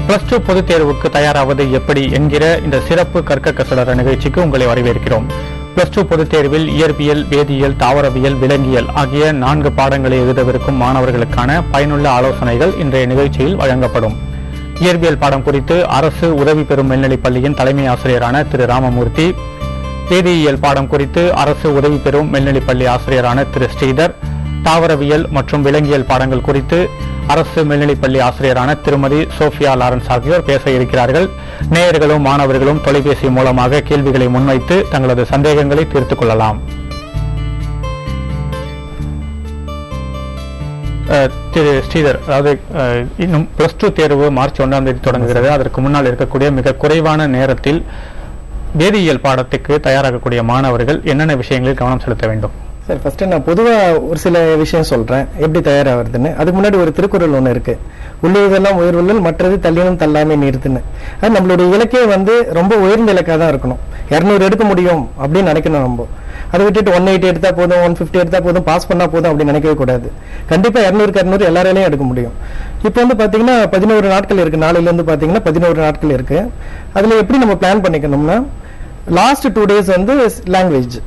Plus two பொதுத் தேர்வுக்கு தயாராவது எப்படி என்கிற இந்த சிறப்பு கற்க கசடர நிகழ்ச்சிக்கு உங்களை வரவேற்கிறோம். பிளஸ் டூ பொதுத் தேர்வில் இயற்பியல், வேதியியல், தாவரவியல், விலங்கியல் ஆகிய 4 பாடங்களை எழுதவிருக்கும் மாணவர்களுக்கான பயனுள்ள ஆலோசனைகள் இன்றைய நிகழ்ச்சியில் வழங்கப்படும். இயற்பியல் பாடம் குறித்து அரசு உதவி பெறும் மேல்நிலைப் பள்ளியின் தலைமை ஆசிரியரான திரு ராமமூர்த்தி, வேதியியல் பாடம் குறித்து அரசு உதவி பெறும் மேல்நிலைப் பள்ளி ஆசிரியரான திரு ஸ்ரீதர், தாவரவியல் மற்றும் விலங்கியல் பாடங்கள் குறித்து அரசு மேல்நிலைப்பள்ளி ஆசிரியரான திருமதி சோஃபியா லாரன்ஸ் ஆகியோர் பேச இருக்கிறார்கள். நேயர்களும் மாணவர்களும் தொலைபேசி மூலமாக கேள்விகளை முன்வைத்து தங்களது சந்தேகங்களை தீர்த்துக் கொள்ளலாம். திரு ஸ்ரீதர், அதாவது இன்னும் பிளஸ் டூ தேர்வு மார்ச் 1ஆம் தேதி தொடங்குகிறது. அதற்கு முன்னால் இருக்கக்கூடிய மிக குறைவான நேரத்தில் வேதியியல் பாடத்துக்கு தயாராகக்கூடிய மாணவர்கள் என்னென்ன விஷயங்களில் கவனம் செலுத்த வேண்டும்? சார், ஃபர்ஸ்ட் நான் பொதுவாக ஒரு சில விஷயம் சொல்றேன் எப்படி தயாராகிறதுன்னு. அதுக்கு முன்னாடி ஒரு திருக்குறள் ஒன்று இருக்கு, உள்ளுவதெல்லாம் உயர்வுள்ளல், மற்றது தள்ளினும் தள்ளாமே நீர்த்துன்னு. அது நம்மளுடைய இலக்கே ரொம்ப உயர்ந்த இலக்காக தான் இருக்கணும். 200 எடுக்க முடியும் அப்படின்னு நினைக்கணும். நம்ம அதை விட்டுட்டு 180 எடுத்தா போதும், 150 எடுத்தா போதும், பாஸ் பண்ணா போதும் அப்படின்னு நினைக்கவே கூடாது. கண்டிப்பா 200க்கு 200 எல்லாராலையும் எடுக்க முடியும். இப்போ பாத்தீங்கன்னா 11 நாட்கள் இருக்கு. நாளையில இருந்து பாத்தீங்கன்னா 11 நாட்கள் இருக்கு. அதுல எப்படி நம்ம பிளான் பண்ணிக்கணும்னா, லாஸ்ட் 2 days லாங்குவேஜ்,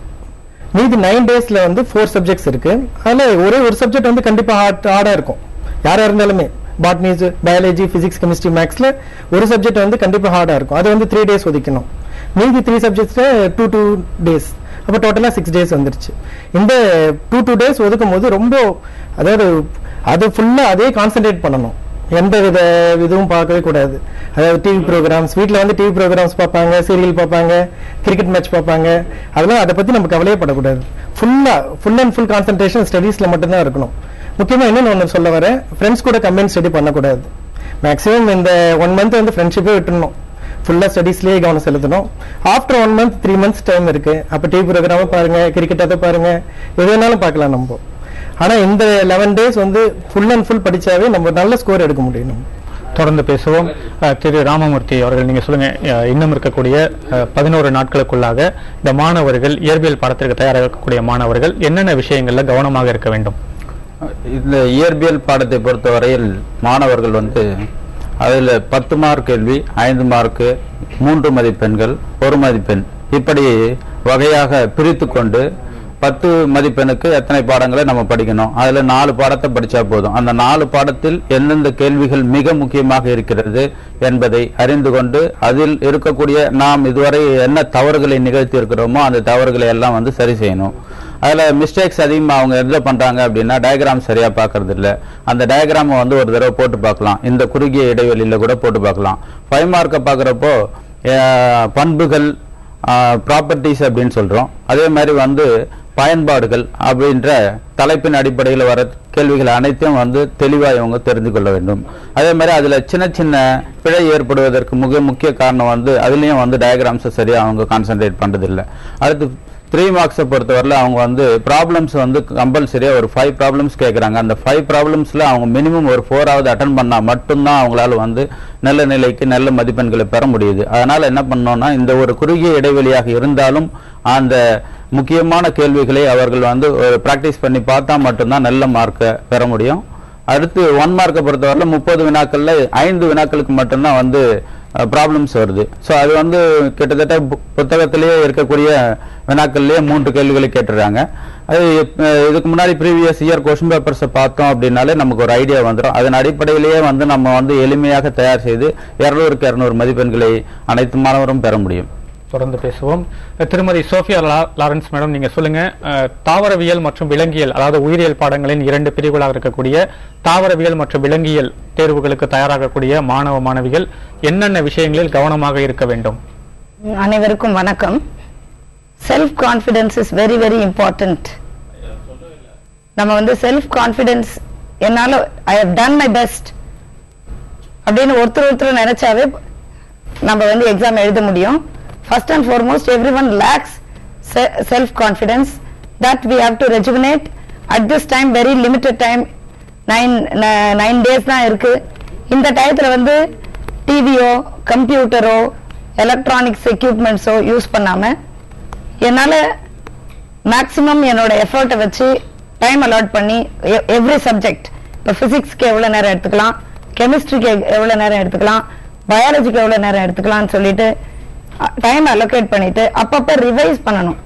மீதி 9 daysல 4 சப்ஜெக்ட்ஸ் இருக்கு. அதுல ஒரு சப்ஜெக்ட் கண்டிப்பா ஹார்டா இருக்கும். யாரா இருந்தாலுமே பாட்னி, பயாலஜி, பிசிக்ஸ், கெமிஸ்ட்ரி, மேக்ஸ்ல ஒரு சப்ஜெக்ட் கண்டிப்பா ஹார்டா இருக்கும். அது 3 days ஒதுக்கணும். மீதி 3 சப்ஜெக்ட்ஸ்ல 2 days, அப்ப டோட்டலா 6 days வந்துருச்சு. இந்த 2 days ஒதுக்கும் போது அதாவது அது ஃபுல்லா அதே கான்சென்ட்ரேட் பண்ணணும். எந்த வித இதுவும் பார்க்கவே கூடாது. அதாவது டிவி ப்ரோக்ராம்ஸ், வீட்டில் டிவி ப்ரோக்ராம்ஸ் பார்ப்பாங்க, சீரியல் பார்ப்பாங்க, கிரிக்கெட் மேட்ச் பார்ப்பாங்க. அதெல்லாம் அதை பற்றி நம்ம கவலையே படக்கூடாது. ஃபுல் அண்ட் ஃபுல் கான்சன்ட்ரேஷன் ஸ்டடீஸில் மட்டும்தான் இருக்கணும். முக்கியமாக இன்னொன்று ஒன்று சொல்ல வரேன், ஃப்ரெண்ட்ஸ் கூட கம்பைன் ஸ்டடி பண்ணக்கூடாது. மேக்ஸிமம் இந்த 1 month ஃப்ரெண்ட்ஷிப்பே விட்டுணும். ஃபுல்லாக ஸ்டடீஸ்லேயே கவனம் செலுத்தணும். ஆஃப்டர் 1 month 3 months டைம் இருக்கு. அப்போ டிவி ப்ரோக்ராமை பாருங்க, கிரிக்கெட்டை பாருங்க, எது வேணாலும் பார்க்கலாம் நம்ம. ஆனா இந்த 11 days ஃபுல் அண்ட் ஃபுல் படிச்சாவே நம்ம நல்ல ஸ்கோர் எடுக்க முடியும். தொடர்ந்து பேசுவோம். திரு ராமமூர்த்தி அவர்கள், நீங்க சொல்லுங்க, இன்னும் இருக்கக்கூடிய 11 நாட்களுக்குள்ளாக இந்த மாணவர்கள் இயற்பியல் பாடத்திற்கு தயாராக இருக்கக்கூடிய மாணவர்கள் என்னென்ன விஷயங்கள்ல கவனமாக இருக்க வேண்டும்? இந்த இயற்பியல் பாடத்தை பொறுத்தவரையில் மாணவர்கள் அதில் 10 மார்க் கேள்வி, 5 மார்க்கு, 3 மதிப்பெண்கள், 1 மதிப்பெண், இப்படி வகையாக பிரித்து கொண்டு 10 மதிப்பெண்ணுக்கு எத்தனை பாடங்களை நம்ம படிக்கணும், அதுல 4 பாடத்தை படிச்சா போதும். அந்த 4 பாடத்தில் எந்தெந்த கேள்விகள் மிக முக்கியமாக இருக்கிறது என்பதை அறிந்து கொண்டு அதில் இருக்கக்கூடிய நாம் இதுவரை என்ன தவறுகளை நிகழ்த்தி இருக்கிறோமோ அந்த தவறுகளை எல்லாம் சரி செய்யணும். அதுல மிஸ்டேக்ஸ் அதிகமாக அவங்க என்ன பண்றாங்க அப்படின்னா, டயக்ராம் சரியா பாக்குறது இல்லை. அந்த டயக்ராமை ஒரு தடவை போட்டு பார்க்கலாம், இந்த குறுகிய இடைவெளியில கூட போட்டு பார்க்கலாம். 5 மார்க்கை பாக்குறப்போ பண்புகள், ப்ராப்பர்ட்டிஸ் அப்படின்னு சொல்றோம். அதே மாதிரி பயன்பாடுகள் அப்படின்ற தலைப்பின் அடிப்படையில் வர கேள்விகள் அனைத்தையும் தெளிவாக இவங்க தெரிந்து கொள்ள வேண்டும். அதே மாதிரி அதுல சின்ன சின்ன பிழை ஏற்படுவதற்கு முக்கிய காரணம் அதுலயும் டயக்ராம்ஸை சரியா அவங்க கான்சென்ட்ரேட் பண்றது இல்லை. அடுத்து 3 மார்க்ஸை பொறுத்தவரையில் அவங்க ப்ராப்ளம்ஸ் கம்பல்சரியா ஒரு 5 ப்ராப்ளம்ஸ் கேட்குறாங்க. அந்த 5 ப்ராப்ளம்ஸ்ல அவங்க மினிமம் ஒரு 4ஆவது அட்டன் பண்ணா மட்டும்தான் அவங்களால நல்ல நிலைக்கு நல்ல மதிப்பெண்களை பெற முடியுது. அதனால என்ன பண்ணோம்னா, இந்த ஒரு குறுகிய இடைவெளியாக இருந்தாலும் அந்த முக்கியமான கேள்விகளை அவர்கள் பிராக்டிஸ் பண்ணி பார்த்தா மட்டும்தான் நல்ல மார்க்கை பெற முடியும். அடுத்து 1 மார்க்கை பொறுத்தவரையில் 30 வினாக்கள்ல 5 வினாக்களுக்கு மட்டும்தான் ப்ராப்ளம்ஸ் வருது. ஸோ அது கிட்டத்தட்ட புத்தகத்திலேயே இருக்கக்கூடிய வினாக்கள்லேயே 3 கேள்விகளை கேட்டுறாங்க. அது இதுக்கு முன்னாடி ப்ரீவியஸ் இயர் கொஸ்டின் பேப்பர்ஸை பார்த்தோம் அப்படின்னாலே நமக்கு ஒரு ஐடியா வந்துடும். அதன் அடிப்படையிலேயே நம்ம எளிமையாக தயார் செய்து 200க்கு 200 மதிப்பெண்களை அனைத்து மாணவரும் பெற முடியும். தொடர்ந்து பேசுவோம். திருமதி சோஃபியா லாரன்ஸ் மேடம், நீங்க சொல்லுங்க, தாவரவியல் மற்றும் விலங்கியல், அதாவது உயிரியல் பாடங்களின் 2 பிரிவுகளாக இருக்கக்கூடிய தாவரவியல் மற்றும் விலங்கியல் தேர்வுகளுக்கு தயாராகக்கூடிய மாணவ மாணவிகள் என்னென்ன விஷயங்களில் கவனமாக இருக்க வேண்டும்? அனைவருக்கும் வணக்கம். Self confidence is very very important. நம்ம செல்ஃப் கான்ஃபிடன்ஸ், என்னால I have done my best அப்படின்னு ஒருத்தர் நினைச்சாவே நம்ம எக்ஸாம் எழுத முடியும். First and foremost, everyone lacks self-confidence that we have to rejuvenate at this time. Very limited time, 9 days தான் இருக்கு. இந்த டயத்துல டிவியோ கம்ப்யூட்டரோ எலக்ட்ரானிக்ஸ் எக்யூப்மெண்ட்ஸோ யூஸ் பண்ணாம என்னால மேக்ஸிமம் என்னோட எஃபர்ட்டை வச்சு டைம் அலாட் பண்ணி எவ்ரி சப்ஜெக்ட், இப்போ பிசிக்ஸ்க்கு எவ்வளோ நேரம் எடுத்துக்கலாம், கெமிஸ்ட்ரிக்கு எவ்வளோ நேரம் எடுத்துக்கலாம், பயாலஜிக்கு எவ்வளவு நேரம் எடுத்துக்கலாம்னு சொல்லிட்டு டைம் அலோகேட் பண்ணிட்டு அப்பப்ப ரிவைஸ் பண்ணணும்.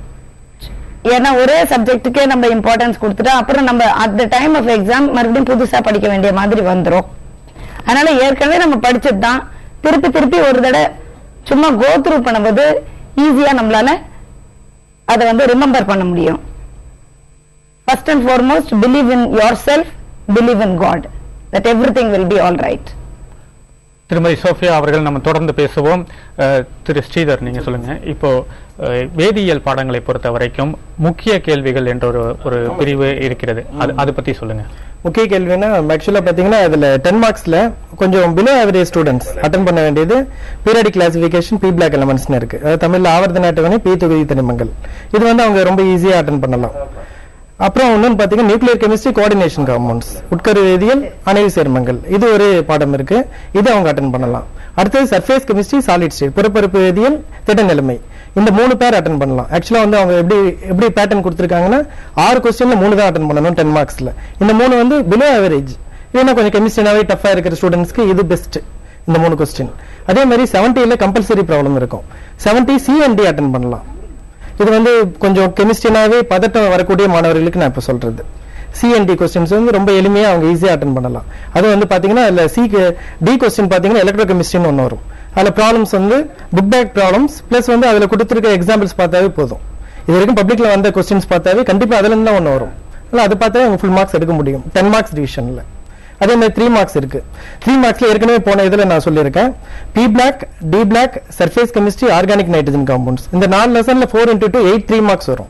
ஏன்னா ஒரே சப்ஜெக்ட்டுக்கே நம்ம இம்பார்ட்டன்ஸ் கொடுத்துட்டா அப்புறம் நம்ம at the time of exam மறுபடியும் புதுசா படிக்க வேண்டிய மாதிரி வந்துடும். அதனால ஏற்கனவே நம்ம படிச்சது தான் திருப்பி திருப்பி ஒரு தடவை சும்மா கோ த்ரூ பண்ணும்போது ஈஸியா நம்மளால அதை வந்து ரிமெம்பர் பண்ண முடியும். First and foremost believe in yourself, believe in God, that everything will be all right. திருமதி சோஃபியா அவர்கள் நம்ம தொடர்ந்து பேசுவோம். திரு ஸ்ரீதர், நீங்க சொல்லுங்க. இப்போ வேதியியல் பாடங்களை பொறுத்த வரைக்கும் முக்கிய கேள்விகள் என்ற ஒரு பிரிவு இருக்கிறது, அது பத்தி சொல்லுங்க. முக்கிய கேள்வினா ஆக்சுவலா பாத்தீங்கன்னா அதுல 10 மார்க்ஸ்ல கொஞ்சம் பிலோ ஆவரேஜ் ஸ்டூடெண்ட்ஸ் அட்டன் பண்ண வேண்டியது பீரியாடிக் கிளாசிபிகேஷன், பி பிளாக் எலமெண்ட்ஸ்னு இருக்கு. அதாவது தமிழ்ல ஆவர்த்தன அட்டவணை, பி தொகுதி தனிமங்கள். இது வந்து அவங்க ரொம்ப ஈஸியா அட்டன் பண்ணலாம். அப்புறம் இன்னொன்னு பாத்தீங்கன்னா நியூக்ளியர் கெமிஸ்ட்ரி, கோஆர்டினேஷன் காம்பவுண்ட்ஸ், உட்கரு வேதியியல், அணைவு சேர்மங்கள், இது ஒரு பாடம் இருக்கு. இது அவங்க அட்டன் பண்ணலாம். அடுத்தது சர்ஃபேஸ் கெமிஸ்ட்ரி, சாலிட் ஸ்டேட், புறப்பரப்பு வேதியியல், திட நிலைமை, இந்த 3 பேர் அட்டன் பண்ணலாம். ஆக்சுவலா வந்து அவங்க எப்படி பேட்டர்ன் கொடுத்திருக்காங்கன்னா 6 கொஸ்டின்ல 3 தான் அட்டன் பண்ணணும் 10 மார்க்ஸ்ல. இந்த 3 வந்து பிலோ ஆவரேஜ். ஏன்னா கொஞ்சம் கெமிஸ்ட்ரினாவே டஃபா இருக்கிற ஸ்டூடெண்ட்ஸ்க்கு இது பெஸ்ட், இந்த 3 கொஸ்டின். அதே மாதிரி 70ல கம்பல்சரி ப்ராப்ளம் இருக்கும். 70 சிஎன்டி அட்டன் பண்ணலாம். இது வந்து கொஞ்சம் கெமிஸ்ட்ரினாவே பதட்டம் வரக்கூடிய மாணவர்களுக்கு நான் இப்ப சொல்றது. சிஎன்டி கொஸ்டின்ஸ் வந்து ரொம்ப எளிமையா அவங்க ஈஸியா அட்டன் பண்ணலாம். அது வந்து பாத்தீங்கன்னா அதுல டி கொஸ்டின் பாத்தீங்கன்னா எலக்ட்ரோ கெமிஸ்ட்ரின்னு ஒன்று வரும். அதுல ப்ராப்ளம்ஸ் வந்து புக் பேக் ப்ராப்ளம்ஸ் பிளஸ் வந்து அதுல கொடுத்துருக்க எக்ஸாம்பிள்ஸ் பார்த்தாவே போதும். இது வரைக்கும் பப்ளிக்ல வந்த கொஸ்டின்ஸ் பார்த்தாவே கண்டிப்பா அதுல இருந்து தான் ஒன்று வரும். அது பார்த்தாவே அவங்க ஃபுல் மார்க்ஸ் எடுக்க முடியும் 10 மார்க்ஸ் டிவிஷன்ல. அதே மாதிரி 3 மார்க்ஸ் இருக்கு. 3 மார்க்ஸ்ல ஏற்கனவே போன இதுல நான் சொல்லியிருக்கேன். P block, d block, surface chemistry, organic nitrogen compounds, இந்த 4 லெசன்ல 4 into 2 8 3 மார்க்ஸ் வரும்.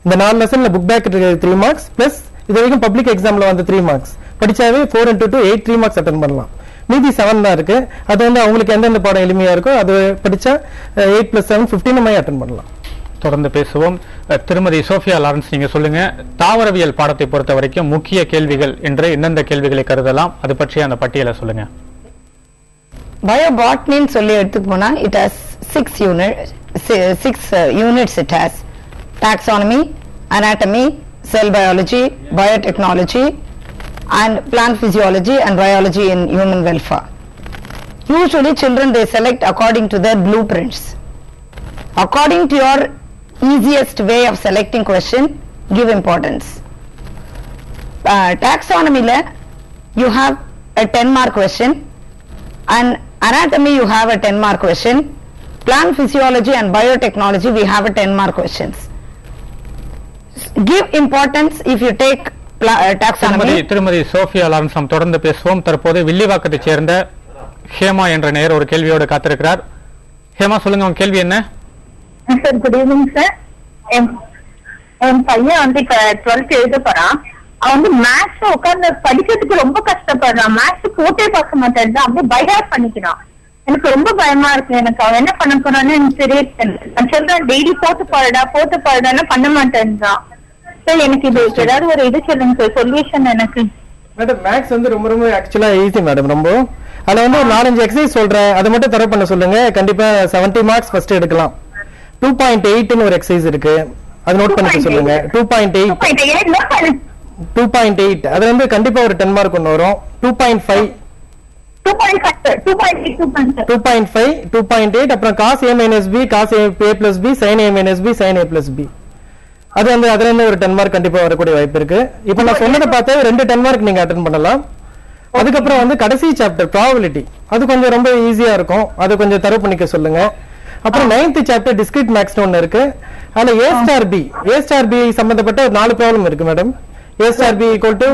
இந்த 4 லெசன்ல புக் பேக் 3 மார்க்ஸ் பிளஸ் இது வரைக்கும் பப்ளிக் எக்ஸாம்ல வந்து 3 மார்க்ஸ் படிச்சாவே 4 into 2 8 3 மார்க்ஸ் அட்டன் பண்ணலாம். மீதி 7 தான் இருக்கு. அது வந்து அவங்களுக்கு எந்தெந்த பாடம் எளிமையா இருக்கோ அது படிச்சா 8 + 7 15 மாதிரி அட்டன் பண்ணலாம். தொடர்ந்து பேசுவோம். திருமதி சோஃபியா லாரன்ஸ், நீங்க சொல்லுங்க. தாவரவியல் பாடத்தை பொறுத்த வரைக்கும் முக்கிய கேள்விகள் என்று எந்தெந்த கேள்விகளை கருதலாம், அது பற்றிய அந்த பட்டியலை சொல்லுங்க. பயோபாட்னின்னு சொல்லி எடுத்துக்கு போனா it has 6 units. It has taxonomy, anatomy, cell biology, biotechnology, and plant physiology and biology in human welfare. Usually children, they select according to their blueprints. According to your easiest way of selecting question, give importance. Taxonomy la you have a 10-mark question, and anatomy you have a 10-mark question. Plant physiology and biotechnology we have a 10-mark questions. Give importance if you take taxonomy. திருமதி Sofia Lawrence, நாம் தொடர்ந்து பேசுவோம். தற்போது வில்லிவாக்கத்தை சேர்ந்த ஹேமா என்ற நேயர் ஒரு கேள்வியோடு காத்திருக்கிறார். ஹேமா, சொல்லுங்க, உங்க கேள்வி என்ன? Sir, good evening sir. என் பையன் வந்து இப்ப 12th எழுத போறான். அவன் வந்து மேத்ஸ் உட்கார்ந்து படிக்கிறதுக்கு ரொம்ப கஷ்டப்படுறான். மேத்ஸ் போட்டே பார்க்க மாட்டேன், அப்படியே பைஹார்ட் பண்ணிக்கிறான். எனக்கு ரொம்ப பயமா இருக்கு. எனக்கு அவன் என்ன பண்ண போறான்னு எனக்கு தெரியல. நான் சொல்றேன் டெய்லி போட்டு பாருடான்னு பண்ண மாட்டேன்றான். சார், எனக்கு இது ஏதாவது ஒரு இது சொல்லுங்க சார், சொல்யூஷன். எனக்கு மேடம் மேத்ஸ் வந்து ரொம்ப ரொம்ப ஆக்சுவலா ஈஸி மேடம். ரொம்ப அதுல வந்து ஒரு 4-5 எக்ஸசைஸ் சொல்றேன், அதை மட்டும் தர பண்ண சொல்லுங்க. கண்டிப்பா 70 மார்க்ஸ் ஃபர்ஸ்ட் எடுக்கலாம். 2.8 ஒரு எக்ஸசைஸ் இருக்கு, அது நோட் பண்ணிக்க சொல்லுங்க. 2.8 அது வந்து கண்டிப்பா ஒரு 10 மார்க் ஒன்று வரும். 2.5 2.8 அப்புறம் cos a minus b cos a plus b sin a minus b sin a plus b, அது வந்து அதுல இருந்து ஒரு 10 மார்க் கண்டிப்பா வரக்கூடிய வாய்ப்பு இருக்கு. இப்போ நான் சொன்னதை பார்த்தா 2 10 மார்க் நீங்க அட்டெண்ட் பண்ணலாம். அதுக்கப்புறம் வந்து கடைசி சாப்டர் ப்ராபபிலிட்டி, அது கொஞ்சம் ரொம்ப ஈஸியா இருக்கும், அது கொஞ்சம் தரவு பண்ணிக்க சொல்லுங்க. அப்புறம் 9th சாப்டர் டிஸ்கிரீட் மேக்ஸ் ஒன்னு இருக்கு. அதுல a star b சம்பந்தப்பட்ட ஒரு 4 ப்ராப்ளம் இருக்கு madam. a star b equal to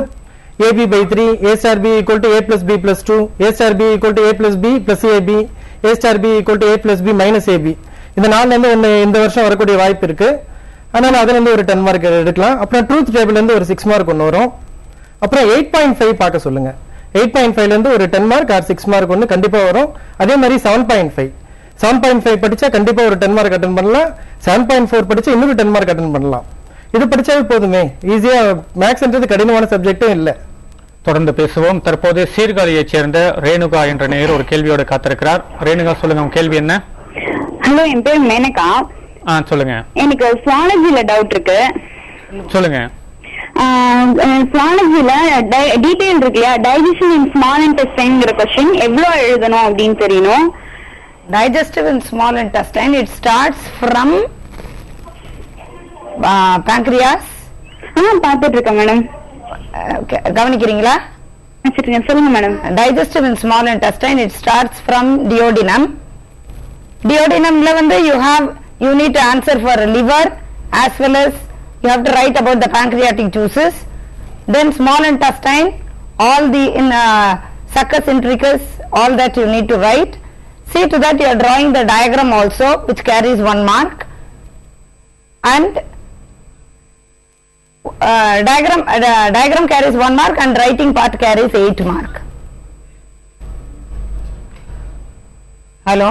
ab/3, a star b equal to a plus b plus 2, a star b equal to a plus b plus ab, a star b equal to a plus b minus ab. இந்த 4ல இருந்து ஒன்னு இந்த வருஷம் வரக்கூடிய வாய்ப்பு இருக்கு. அதனால அதுல இருந்து ஒரு 10 மார்க் எடுக்கலாம். அப்புறம் ட்ரூத் டேபிள்ல இருந்து ஒரு 6 மார்க் ஒன்னு வரும். அப்புறம் 8.5 பார்க்க சொல்லுங்க. 8.5ல இருந்து ஒரு 10 மார்க் ஆர் 6 மார்க் ஒன்னு கண்டிப்பா வரும். அதே மாதிரி 7.5 படிச்சா கண்டிப்பா ஒரு 10 மார்க் அட்டெண்ட் பண்ணலாம். 7.4 படிச்சா இன்னொரு 10 மார்க் அட்டெண்ட் பண்ணலாம். இது படிச்சாவே போதுமே, ஈஸியா. மேக்ஸ்ன்றது கடினமான சப்ஜெக்டும் இல்ல. தொடர்ந்து பேசுவோம். தற்போது சீர்காழியைச் சேர்ந்த ரேணுகா என்ற நேயர் ஒரு கேள்வியோடு காத்திருக்கிறார். ரேணுகா, சொல்லுங்க, உங்க கேள்வி என்ன? ஹலோ, என் பேர் மேனகா. சொல்லுங்க. எனக்கு சுவாலஜில டவுட் இருக்கு. சொல்லுங்க. சுவாலஜில டீடைல் இருக்கு இல்லையா, டைஜஷன் இன் ஸ்மால் இன்டெஸ்டைன்ங்கிற கொஸ்டின் எவ்வளவு எழுதணும் அப்படின்னு தெரியணும். Digestive in small intestine, it starts from pancreas. பாத்துட்டு இருக்கேன் மேடம். கவனிக்கிறீங்களா? சொல்லுங்க madam. Digestive in small intestine, it starts from duodenum. Duodenumல வந்து you need to answer for liver as well as you have to write about the pancreatic juices. Then small intestine, all the in succus intricus, all that you need to write. See to that you are drawing the diagram also, which carries 1 mark, and diagram carries 1 mark and writing part carries 8 mark. Hello.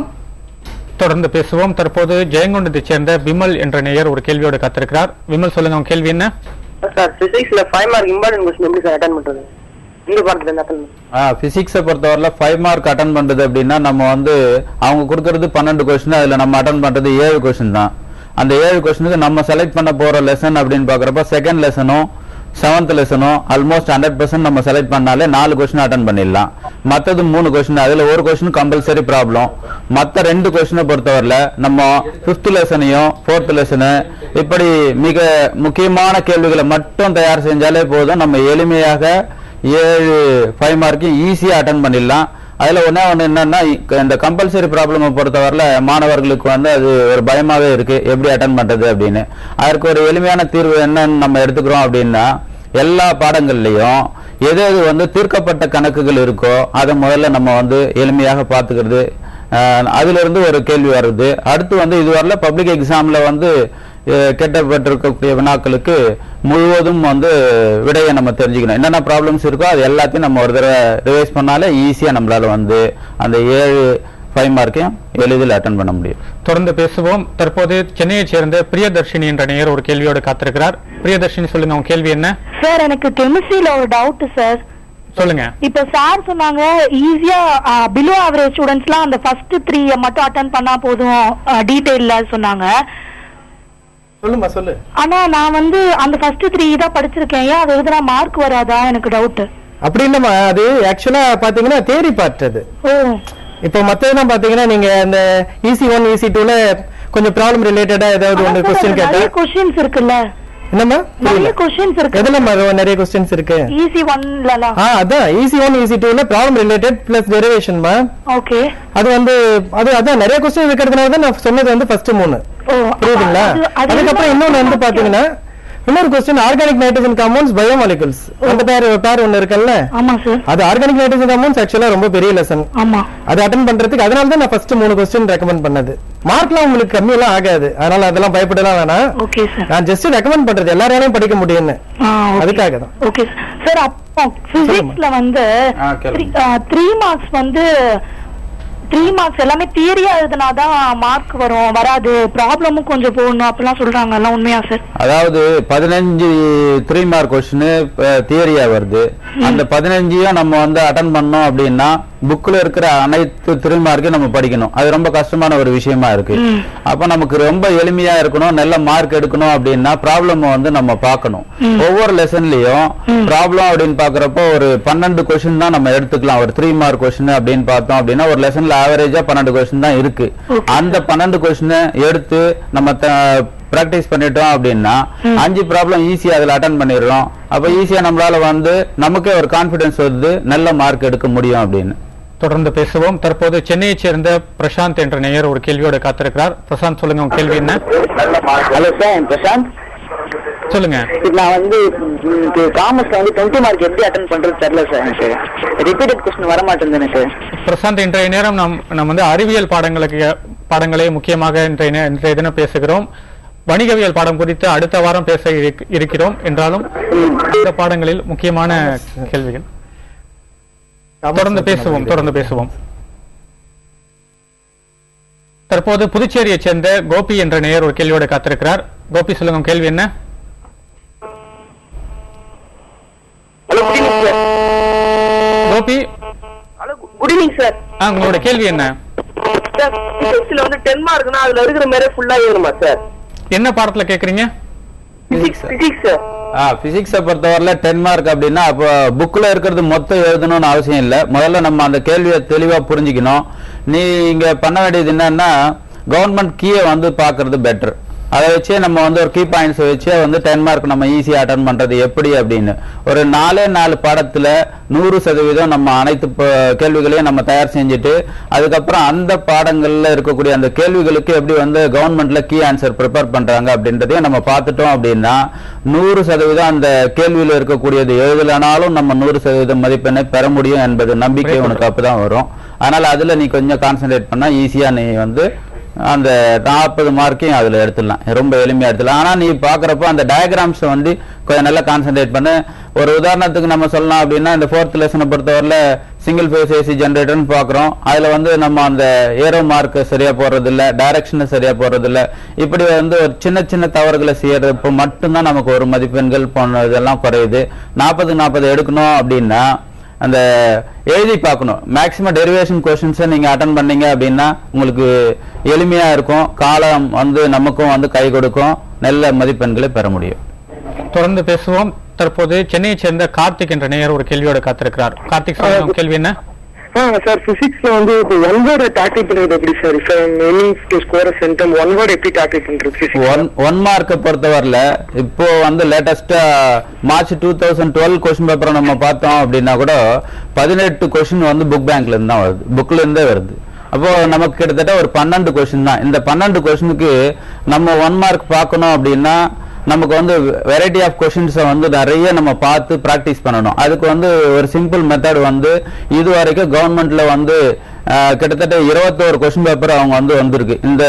தொடர்ந்து பேசுவோம். தற்போது ஜெயங்கொண்டத்தைச் சேர்ந்த விமல் என்ற நேயர் ஒரு கேள்வியோடு காத்திருக்கிறார். விமல், சொல்லுங்க, உங்க கேள்வி என்ன? சார், பிசிக்ஸ்ல 5 மார்க் இம்பார்ட்டன்ட் क्वेश्चन எப்படி சார் அட்டெண்ட் பண்றது? இந்த பாடத்துல இருந்து அட்டெண்ட் பிசிக்ஸை பொறுத்தவரையில 5 மார்க் அட்டன் பண்றது அப்படின்னா நம்ம வந்து அவங்க கொடுக்கறது 12 கொஸ்டின், அதுல நம்ம அட்டன் பண்றது 7 கொஸ்டின் தான். அந்த 7 கொஸ்டினுக்கு நம்ம செலக்ட் பண்ண போற லெசன் அப்படின்னு பாக்குறப்ப செகண்ட் லெசனும் 7th லெசனும் ஆல்மோஸ்ட் 100% நம்ம செலக்ட் பண்ணாலே 4 கொஸ்டின் அட்டன் பண்ணிடலாம். மற்றது 3 கொஸ்டின், அதுல ஒரு கொஸ்டின் கம்பல்சரி ப்ராப்ளம். மற்ற 2 கொஸ்டினை பொறுத்தவரையில நம்ம 5th லெசனையும் 4th லெசனு இப்படி மிக முக்கியமான கேள்விகளை மட்டும் தயார் செஞ்சாலே போதும். நம்ம எளிமையாக 7 5 மார்க்கையும் ஈஸியா அட்டன் பண்ணிடலாம். அதுல ஒண்ணு என்னன்னா, இந்த கம்பல்சரி ப்ராப்ளமை பொறுத்தவரையில மாணவர்களுக்கு வந்து அது ஒரு பயமாவே இருக்கு, எப்படி அட்டன் பண்றது அப்படின்னு. அதற்கு ஒரு எளிமையான தீர்வு என்னன்னு நம்ம எடுத்துக்கிறோம் அப்படின்னா, எல்லா பாடங்கள்லயும் எது எது வந்து தீர்க்கப்பட்ட கணக்குகள் இருக்கோ அதை முதல்ல நம்ம வந்து எளிமையாக பார்த்துக்கிறது. அதுல இருந்து ஒரு கேள்வி வருது. அடுத்து வந்து இதுவரையில பப்ளிக் எக்ஸாம்ல வந்து கேட்டப்பட்டிருக்கக்கூடிய வினாக்களுக்கு முழுவதும் வந்து விடையை நம்ம தெரிஞ்சுக்கணும். என்னென்ன ப்ராப்ளம்ஸ் இருக்கோ அது எல்லாத்தையும் நம்ம ஒரு தடவை ரிவைஸ் பண்ணாலே ஈஸியா நம்மளால வந்து அந்த 7 5 மார்க்கையும் எளிதில் அட்டன் பண்ண முடியும். தொடர்ந்து பேசுவோம். தற்போது சென்னையைச் சேர்ந்த பிரியதர்ஷினி என்ற நேயர் ஒரு கேள்வியோடு காத்திருக்கிறார். பிரியதர்ஷினி, சொல்லுங்க, உங்க கேள்வி என்ன? சார், எனக்கு கெமிஸ்ட்ரியில ஒரு டவுட் சார். சொல்லுங்க. இப்ப சார் சொன்னாங்க ஈஸியா பிலோ ஆவரேஜ் ஸ்டூடெண்ட்ஸ்லாம் அந்த ஃபர்ஸ்ட் 3 மட்டும் அட்டெண்ட் பண்ணா போதும் டீடைல்ல சொன்னாங்க. சொல்லுமா, சொல்லு. ஆனா நான் வந்து அந்த ஃபர்ஸ்ட் 3 தான் படிச்சிருக்கேன். ஏன் அது எழுதுனா மார்க் வராதா? எனக்கு டவுட். அப்படி இல்லம்மா, அது ஆக்சுவலா பாத்தீங்கன்னா தியரி பார்ட் அது. இப்போ மத்ததெல்லாம் பாத்தீங்கன்னா நீங்க அந்த EC1 EC2ல கொஞ்சம் ப்ராப்ளம் ரிலேட்டடா ஏதாவது ஒன்று क्वेश्चन கேட்டா क्वेश्चंस இருக்குல்ல. என்னம்மா? நிறைய क्वेश्चंस இருக்கு. எதுலமா நிறைய क्वेश्चंस இருக்கு? EC1ல. அதான் EC1 EC2ல ப்ராப்ளம் ரிலேட்டட் பிளஸ் டெரிவேஷன்மா. ஓகே. அது வந்து அதான் நிறைய क्वेश्चन இருக்கிறதுனால தான் நான் சொன்னது வந்து ஃபர்ஸ்ட் 3. புரியுதுங்களா? அதுக்கப்புறம் இன்னொன்னு வந்து பாத்தீங்கன்னா இன்னொரு question organic nitrogen compounds biomolecules அந்த பேர் ஒன்னு இருக்குல்ல. ஆமா சார். அது ஆர்கானிக் நைட்ரஜன் காம்பவுண்ட்ஸ் ஆக்சுவலா ரொம்ப பெரிய லெசன். ஆமா. அது அட்டெண்ட் பண்றதுக்கு அதனால தான் நான் ஃபர்ஸ்ட் 3 क्वेश्चन ரெக்கமெண்ட் பண்ணது. மார்க்லாம் உங்களுக்கு கம்மி எல்லாம் ஆகாது, அதனால அதெல்லாம் பயப்படலாம் வேணாம். Okay sir. நான் ஜஸ்ட் ரெக்கமெண்ட் பண்றது எல்லாராலையும் படிக்க முடியும்னு, அதுக்காக தான். Okay sir. அப்போ பிசிக்ஸ்ல வந்து 3 மார்க்ஸ் வந்து 3 மார்க்ஸ் எல்லாமே தியரியா எழுதுனாதான் மார்க் வராது, ப்ராப்ளமும் கொஞ்சம் போடணும் அப்படிலாம் சொல்றாங்க, எல்லாம் உண்மையா சார்? அதாவது 15 3 மார்க் கொஸ்டின் தியரியா வருது. அந்த 15ஐயும் நம்ம வந்து அட்டன் பண்ணோம் அப்படின்னா புக்ல இருக்கிற அனைத்து 3 மார்க்கையும் நம்ம படிக்கணும். அது ரொம்ப கஷ்டமான ஒரு விஷயமா இருக்கு. அப்ப நமக்கு ரொம்ப எளிமையா இருக்கணும், நல்ல மார்க் எடுக்கணும் அப்படின்னா ப்ராப்ளம் வந்து நம்ம பார்க்கணும். ஒவ்வொரு லெசன்லயும் ப்ராப்ளம் அப்படின்னு பாக்குறப்போ ஒரு 12 கொஸ்டின் தான் நம்ம எடுத்துக்கலாம். ஒரு 3 மார்க் கொஸ்டின் அப்படின்னு பார்த்தோம் அப்படின்னா ஒரு லெசன்ல ஆவரேஜா 12 கொஸ்டின் தான் இருக்கு. அந்த 12 கொஸ்டின் எடுத்து நம்ம பிராக்டிஸ் பண்ணிட்டோம் அப்படின்னா 5 ப்ராப்ளம் ஈஸியா அதுல அட்டன் பண்ணிடுறோம். அப்ப ஈஸியா நம்மளால வந்து நமக்கே ஒரு கான்பிடன்ஸ் வருது, நல்ல மார்க் எடுக்க முடியும் அப்படின்னு. தொடர்ந்து பேசுவோம். தற்போது சென்னையைச் சேர்ந்த பிரசாந்த் என்ற நேயர் ஒரு கேள்வியோடு காத்திருக்கிறார். பிரசாந்த், சொல்லுங்க, உங்க கேள்வி என்ன? ஹலோ சார், பிரசாந்த் சொல்லுங்க. நான் வந்து காமர்ஸ்ல வந்து 20 மார்க் எப்படி அட்டெண்ட் பண்றது தெரியல சார். எனக்கு ரிப்பீட்டட் क्वेश्चन வர மாட்டேங்குது எனக்கு. பிரசாந்த், இன்றைய நேரம் நம்ம வந்து அறிவியல் பாடங்களே முக்கியமாக இன்றைய தினம் பேசுகிறோம். வணிகவியல் பாடம் குறித்து அடுத்த வாரம் பேச இருக்கிறோம். என்றாலும் இந்த பாடங்களில் முக்கியமான கேள்விகள். தொடர்ந்து பேசுவோம். தற்போது புதுச்சேரியைச் சேர்ந்த கோபி என்ற நேயர் ஒரு கேள்வியோடு காத்திருக்கிறார். கோபி, சொல்லுங்க, கேள்வி என்ன? Gopi, good evening sir. உங்களோட கேள்வி என்ன? சார், பிசிக்ஸ்ல வந்து 10 மார்க்னா அதுல இருக்கிற மாதிரி ஃபுல்லா எழுதணுமா சார்? என்ன பாடத்துல கேக்குறீங்க? பிசிக்ஸ். பிசிக்ஸை பொறுத்தவரையில 10 மார்க் அப்படின்னா அப்போ புக்ல இருக்கிறது மொத்தம் எழுதணும்னு அவசியம் இல்லை. முதல்ல நம்ம அந்த கேள்வியை தெளிவா புரிஞ்சுக்கணும். நீ இங்க பண்ண வேண்டியது என்னன்னா கவர்மெண்ட் கீயை வந்து பாக்குறது பெட்டர். அதை வச்சே நம்ம வந்து ஒரு கீ பாயிண்ட்ஸ் வச்சே வந்து 10 மார்க் நம்ம ஈஸியா அட்டன் பண்றது எப்படி அப்படின்னு ஒரு 4 பாடத்துல 100% நம்ம அனைத்து கேள்விகளையும் நம்ம தயார் செஞ்சுட்டு அதுக்கப்புறம் அந்த பாடங்கள்ல இருக்கக்கூடிய அந்த கேள்விகளுக்கு எப்படி வந்து கவர்மெண்ட்ல கீ ஆன்சர் ப்ரிப்பேர் பண்றாங்க அப்படின்றதையும் நம்ம பார்த்துட்டோம் அப்படின்னா 100% அந்த கேள்வியில இருக்கக்கூடியது எழுதலனாலும் நம்ம 100% மதிப்பெண்ணை பெற முடியும் என்பது நம்பிக்கை உனக்கு அப்பதான் வரும். அதனால அதுல நீ கொஞ்சம் கான்சென்ட்ரேட் பண்ணா ஈஸியா நீ வந்து அந்த 40 மார்க்கையும் அதுல எடுத்துடலாம், ரொம்ப எளிமையா எடுத்துடலாம். ஆனா நீ பாக்குறப்போ அந்த டயக்ராம்ஸ் வந்து கொஞ்சம் நல்லா கான்சென்ட்ரேட் பண்ணு. ஒரு உதாரணத்துக்கு நம்ம சொல்லலாம் அப்படின்னா இந்த 4th லெசனை பொறுத்தவரையில சிங்கிள் ஃபேஸ் ஏசி ஜென்ரேட்டர்னு பாக்குறோம். அதுல வந்து நம்ம அந்த ஏரோ மார்க் சரியா போடுறது இல்ல, டைரக்ஷன் சரியா போடுறது இல்ல, இப்படி வந்து ஒரு சின்ன சின்ன தவறுகளை செய்யறப்போ மட்டும்தான் நமக்கு ஒரு மதிப்பெண்கள் போன இதெல்லாம் குறையுது. 40 எடுக்கணும் அப்படின்னா அந்த எழுதி பார்க்கணும். மேக்ஸிமம் டெரிவேஷன் கொஸ்டின்ஸை நீங்க அட்டன் பண்ணீங்க அப்படின்னா உங்களுக்கு எளிமையா இருக்கும். காலம் வந்து நமக்கும் வந்து கை கொடுக்கும், நல்ல மதிப்பெண்களை பெற முடியும். தொடர்ந்து பேசுவோம். தற்போது சென்னையை சேர்ந்த கார்த்திக் என்ற நேயர் ஒரு கேள்வியோட காத்திருக்கிறார். கார்த்திக் சொல்லுங்க, கேள்வி என்ன? சார் பிசிக்ஸ்ல வந்து இப்போ ஒன் வேர்டை டாக்கிள் பண்றது எப்படி sir? If I am aiming to score a sentence, one word எப்படி டாக்கிள் பண்றது? 1 மார்க்கை பொறுத்தவரையில இப்போ வந்து லேட்டஸ்டா மார்ச் 2012 கொஸ்டின் பேப்பரை நம்ம பார்த்தோம் அப்படின்னா கூட 18 கொஸ்டின் வந்து புக் பேங்க்ல இருந்து தான் வருது, புக்ல இருந்தே வருது. அப்போ நமக்கு கிட்டத்தட்ட ஒரு 12 கொஸ்டின் தான். இந்த 12 கொஸ்டினுக்கு நம்ம 1 மார்க் பார்க்கணும் அப்படின்னா நமக்கு வந்து வெரைட்டி ஆஃப் கொஸ்டின்ஸை வந்து நிறைய நம்ம பார்த்து பிராக்டிஸ் பண்ணணும். அதுக்கு வந்து ஒரு சிம்பிள் மெத்தட் வந்து இது வரைக்கும் கவர்மெண்ட்ல வந்து கிட்டத்தட்ட 21 கொஸ்டின் பேப்பர் அவங்க வந்து வந்திருக்கு இந்த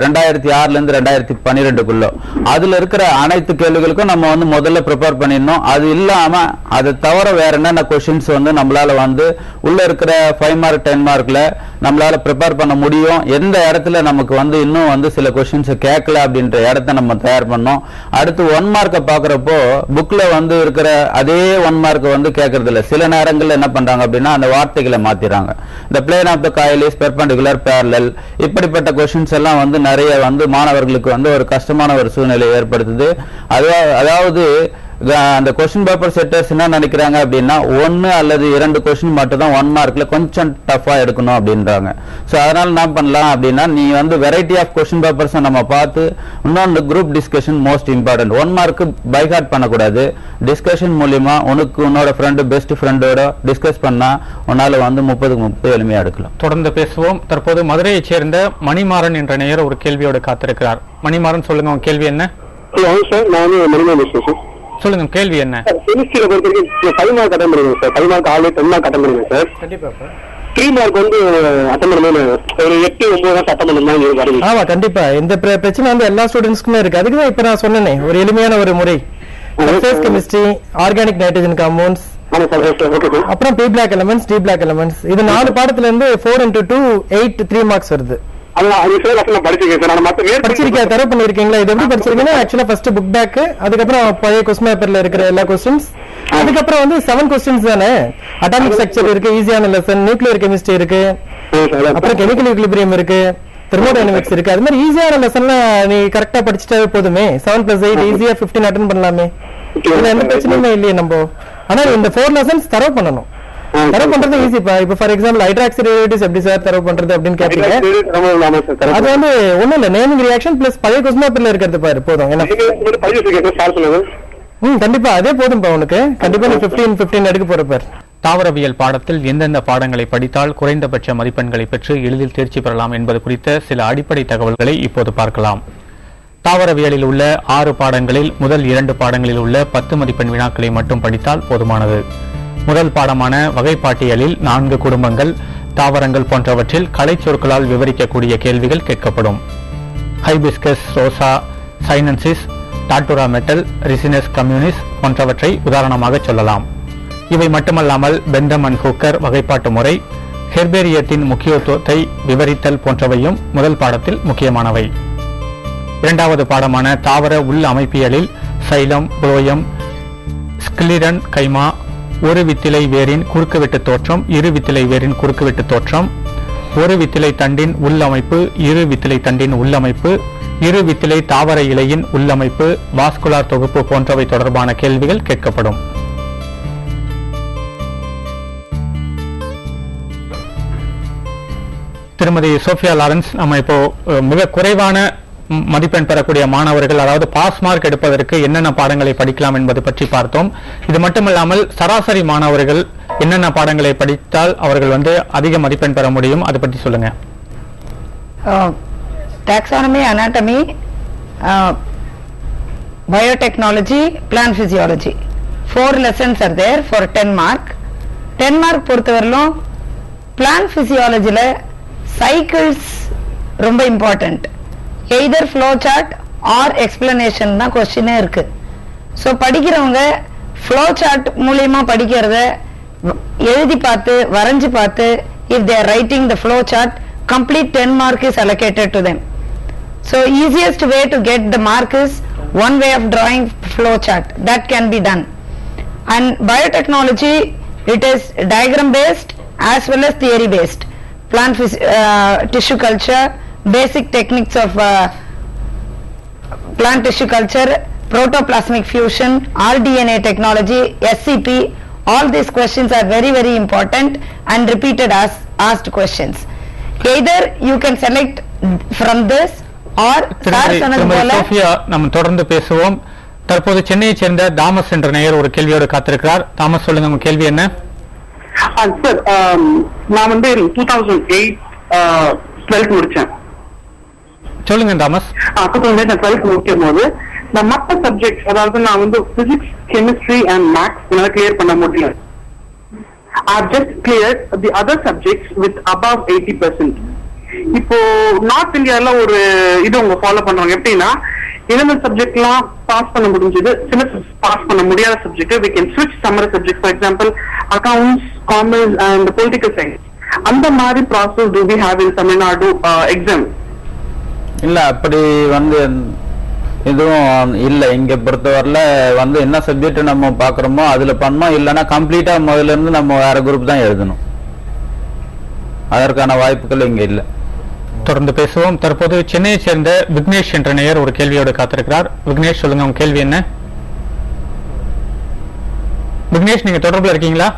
2006ல இருந்து 2012குள்ள. அதுல இருக்கிற அனைத்து கேள்விகளுக்கும் நம்ம வந்து முதல்ல ப்ரிப்பேர் பண்ணிடணும். அது இல்லாம அதை தவிர வேற என்னென்ன கொஸ்டின்ஸ் வந்து நம்மளால வந்து உள்ள இருக்கிற 5 மார்க் 10 மார்க்ல நம்மளால ப்ரிப்பேர் பண்ண முடியும், எந்த இடத்துல நமக்கு வந்து இன்னும் வந்து சில கொஸ்டின்ஸ் கேட்கல அப்படின்ற இடத்த நம்ம தயார் பண்ணோம். அடுத்து 1 மார்க்கை பாக்குறப்போ புக்ல வந்து இருக்கிற அதே 1 மார்க் வந்து கேட்கறது இல்லை. சில நேரங்கள்ல என்ன பண்றாங்க அப்படின்னா அந்த வார்த்தைகளை மாத்திராங்க. இந்த plane of the coil is perpendicular parallel, இப்படிப்பட்ட கொஸ்டின்ஸ் எல்லாம் வந்து நிறைய வந்து மாணவர்களுக்கு வந்து ஒரு கஷ்டமான ஒரு சூழ்நிலை ஏற்படுத்துது. அதாவது அந்த கொஸ்டின் பேப்பர் செட்டர்ஸ் என்ன நினைக்கிறாங்க அப்படின்னா 1 அல்லது 2 கொஸ்டின் மட்டும் தான் 1 மார்க்ல கொஞ்சம் டஃபா எடுக்கணும் அப்படின்றாங்க. சோ அதனால என்ன பண்ணலாம் அப்படின்னா நீ வந்து வெரைட்டி ஆஃப் கொஸ்டின் பேப்பர்ஸ் நம்ம பார்த்து இன்னொன்று group discussion most important. 1 mark by heart பண்ணக்கூடாது. டிஸ்கஷன் மூலியமா உனக்கு உன்னோட ஃப்ரெண்டு பெஸ்ட் ஃப்ரெண்டோட டிஸ்கஸ் பண்ணா உன்னால வந்து 30 எளிமையா எடுக்கலாம். தொடர்ந்து பேசுவோம். தற்போது மதுரையை சேர்ந்த மணிமாறன் என்ற நேயர் ஒரு கேள்வியோடு காத்திருக்கிறார். மணிமாறன் சொல்லுங்க, உங்க கேள்வி என்ன? சார் நான் மணிமாறன் பேசுறேன். சொல்லுங்க, கேள்வி என்ன? கெமிஸ்ட்ரியில பொறுத்தவரைக்கும் 5 மார்க் அட்டன் பண்ணுங்க sir. 5 mark already 10 mark attend பண்ணுங்க சார். கண்டிப்பா 3 மார்க் வந்து அட்டன் பண்ணணும். ஒரு 8 9 தான் அட்டன் பண்ணணும். ஆமா கண்டிப்பா இந்த பிரச்சனை வந்து எல்லா ஸ்டூடெண்ட்ஸ்க்குமே இருக்கு. அதுக்குதான் இப்ப நான் சொன்னேனே ஒரு எளிமையான ஒரு முறை, surface chemistry, organic nitrogen compounds, அப்புறம் B block elements, D block elements. இது 4 பாடத்துல இருந்து 4 into 2 8 3 மார்க்ஸ் வருது. படிச்சிருக்கேன், தரவு பண்ணிருக்கீங்களா? இது எப்படி படிச்சிருக்கீங்கன்னா ஆக்சுவலா ஃபர்ஸ்ட் புக் பேக், அதுக்கப்புறம் பழைய கொஸ்டின் பேப்பர்ல இருக்கிற எல்லா கொஸ்டின்ஸ், அதுக்கப்புறம் வந்து 7 கொஸ்டின்ஸ் தானே. அட்டாமிக் ஸ்ட்ரக்சர் இருக்கு, ஈஸியான லெசன், நியூக்ளியர் கெமிஸ்ட்ரி இருக்கு, அப்புறம் கெமிக்கல் ஈக்விலிபிரியம் இருக்கு, தெர்மோடைனமிக்ஸ் இருக்கு. அது மாதிரி ஈஸியான லெசன்லாம் நீ கரெக்டா படிச்சுட்டாவே போதுமே. 7+8 ஈஸியா 15 அட்டன் பண்ணலாமே. இதுல எந்த பிரச்சனையுமே இல்லையே நம்ம. ஆனா இந்த 4 லெசன்ஸ் தரவு பண்ணணும். தரவு பண்றது ஈஸிப்பா. இப்ப ஃபார் எக்ஸாம்பிள் ஹைட்ராக்சி டெரிவேட்டிவ்ஸ் எப்படி சார் தரவு பண்றது அப்படின்னு கேட்டீங்க. அது வந்து ஒண்ணும் இல்ல, நேமிங் ரியாக்ஷன் பிளஸ் பழைய கொஸ்டின் பேப்பர்ல இருக்கிறது பாரு போதும். கண்டிப்பா அதே போதும்பா உனக்கு. கண்டிப்பா நீ 15 எடுக்க போற பாரு. தாவரவியல் பாடத்தில் எந்தெந்த பாடங்களை படித்தால் குறைந்தபட்ச மதிப்பெண்களை பெற்று எளிதில் தேர்ச்சி பெறலாம் என்பது குறித்த சில அடிப்படை தகவல்களை இப்போது பார்க்கலாம். தாவரவியலில் உள்ள 6 பாடங்களில் முதல் 2 பாடங்களில் உள்ள 10 மதிப்பெண் வினாக்களை மட்டும் படித்தால் போதுமானது. முதல் பாடமான வகைப்பாட்டியலில் 4 குடும்பங்கள், தாவரங்கள் போன்றவற்றில் கலை சொற்களால் விவரிக்கக்கூடிய கேள்விகள் கேட்கப்படும். Hibiscus, rosa, sinensis, datura metel, ricinus communis போன்றவற்றை உதாரணமாக சொல்லலாம். இவை மட்டுமல்லாமல் பெந்தம் அண்ட் ஹூக்கர் வகைப்பாட்டு முறை, ஹெர்பேரியத்தின் முக்கியத்துவத்தை விவரித்தல் போன்றவையும் முதல் பாடத்தில் முக்கியமானவை. இரண்டாவது பாடமான தாவர உள் அமைப்பியலில் சைலம், புரோயம், ஸ்கிலிரன் கைமா, ஒரு வித்திலை வேரின் குறுக்குவெட்டு தோற்றம், இரு வித்திலை வேரின் குறுக்குவெட்டு தோற்றம், ஒரு வித்திலை தண்டின் உள்ளமைப்பு, இரு வித்திலை தண்டின் உள்ளமைப்பு, இரு வித்திலை தாவர இலையின் உள்ளமைப்பு, வாஸ்குலார் தொகுப்பு போன்றவை தொடர்பான கேள்விகள் கேட்கப்படும். திருமதி சோஃபியா லாரன்ஸ், நம்ம இப்போ மிக குறைவான மதிப்பெண் பெறக்கூடிய மாணவர்கள், அதாவது பாஸ் மார்க் எடுப்பதற்கு என்னென்ன பாடங்களை படிக்கலாம் என்பது பற்றி பார்த்தோம். இது மட்டுமல்லாமல் சராசரி மாணவர்கள் என்னென்ன பாடங்களை படித்தால் அவர்கள் அதிக மதிப்பெண் பெற முடியும், அது பற்றி சொல்லுங்க. Taxonomy, anatomy, biotechnology, plant physiology. 4 lessons are there for 10 mark. 10 mark பொறுத்தவரையிலும் plant physiologyல cycles ரொம்ப important. Either flow chart or explanation தான் கொஸ்டினே இருக்கு. ஸோ படிக்கிறவங்க flow chart மூலியமா படிக்கிறத எழுதி பார்த்து வரைஞ்சு பார்த்து if they are writing the flow chart, complete 10 mark is allocated to them. So easiest way to get the mark is one way of drawing flow chart. That can be done. And biotechnology, it is diagram based as well as theory based. Plant tissue culture, basic techniques of plant tissue culture, protoplasmic fusion, rDNA technology, SCP, all these questions are very very important and repeated as asked questions. Either you can select from this or Sophia, நம்ம தொடர்ந்து பேசுவோம். தற்போது சென்னையை சேர்ந்த Thomas என்ற நேயர் ஒரு கேள்வியோடு காத்திருக்கிறார். தாமஸ், சொல்லுங்க உங்க கேள்வி என்ன? சார், நான் 2008 12th முடிச்சேன். சொல்லுங்க தாமஸ். 2008 12th முடிக்கும் போது நான் மற்ற சப்ஜெக்ட், அதாவது நான் பிசிக்ஸ், கெமிஸ்ட்ரி அண்ட் மேக்ஸ் என்னால கிளியர் பண்ண முடியல. I just cleared the other subjects with above 80%. இப்போ நார்த் இந்தியால ஒரு இது அவங்க ஃபாலோ பண்றாங்க. எப்படின்னா, என்னென்ன சப்ஜெக்ட்லாம் பாஸ் பண்ண முடிஞ்சது, சில பாஸ் பண்ண முடியாத subject we can switch some other subjects. For example, accounts, commerce and political science. அந்த மாதிரி process do we have in Tamil Nadu exam? இல்ல, அப்படி எதுவும் இல்ல. இங்க பொறுத்தவரையில என்ன சப்ஜெக்ட் நம்ம பாக்குறோமோ அதுல பண்ணோம், இல்லைன்னா கம்ப்ளீட்டா முதல்ல இருந்து நம்ம வேற குரூப் தான் எழுதணும். அதற்கான வாய்ப்புகள் இங்க இல்ல. தொடர்ந்து பேசுவோம். தற்போது சென்னையை சேர்ந்த விக்னேஷ் என்ற நேயர் ஒரு கேள்வியோடு காத்திருக்கிறார். விக்னேஷ், சொல்லுங்க உங்க கேள்வி என்ன? விக்னேஷ், நீங்க தொடர்புல இருக்கீங்களா?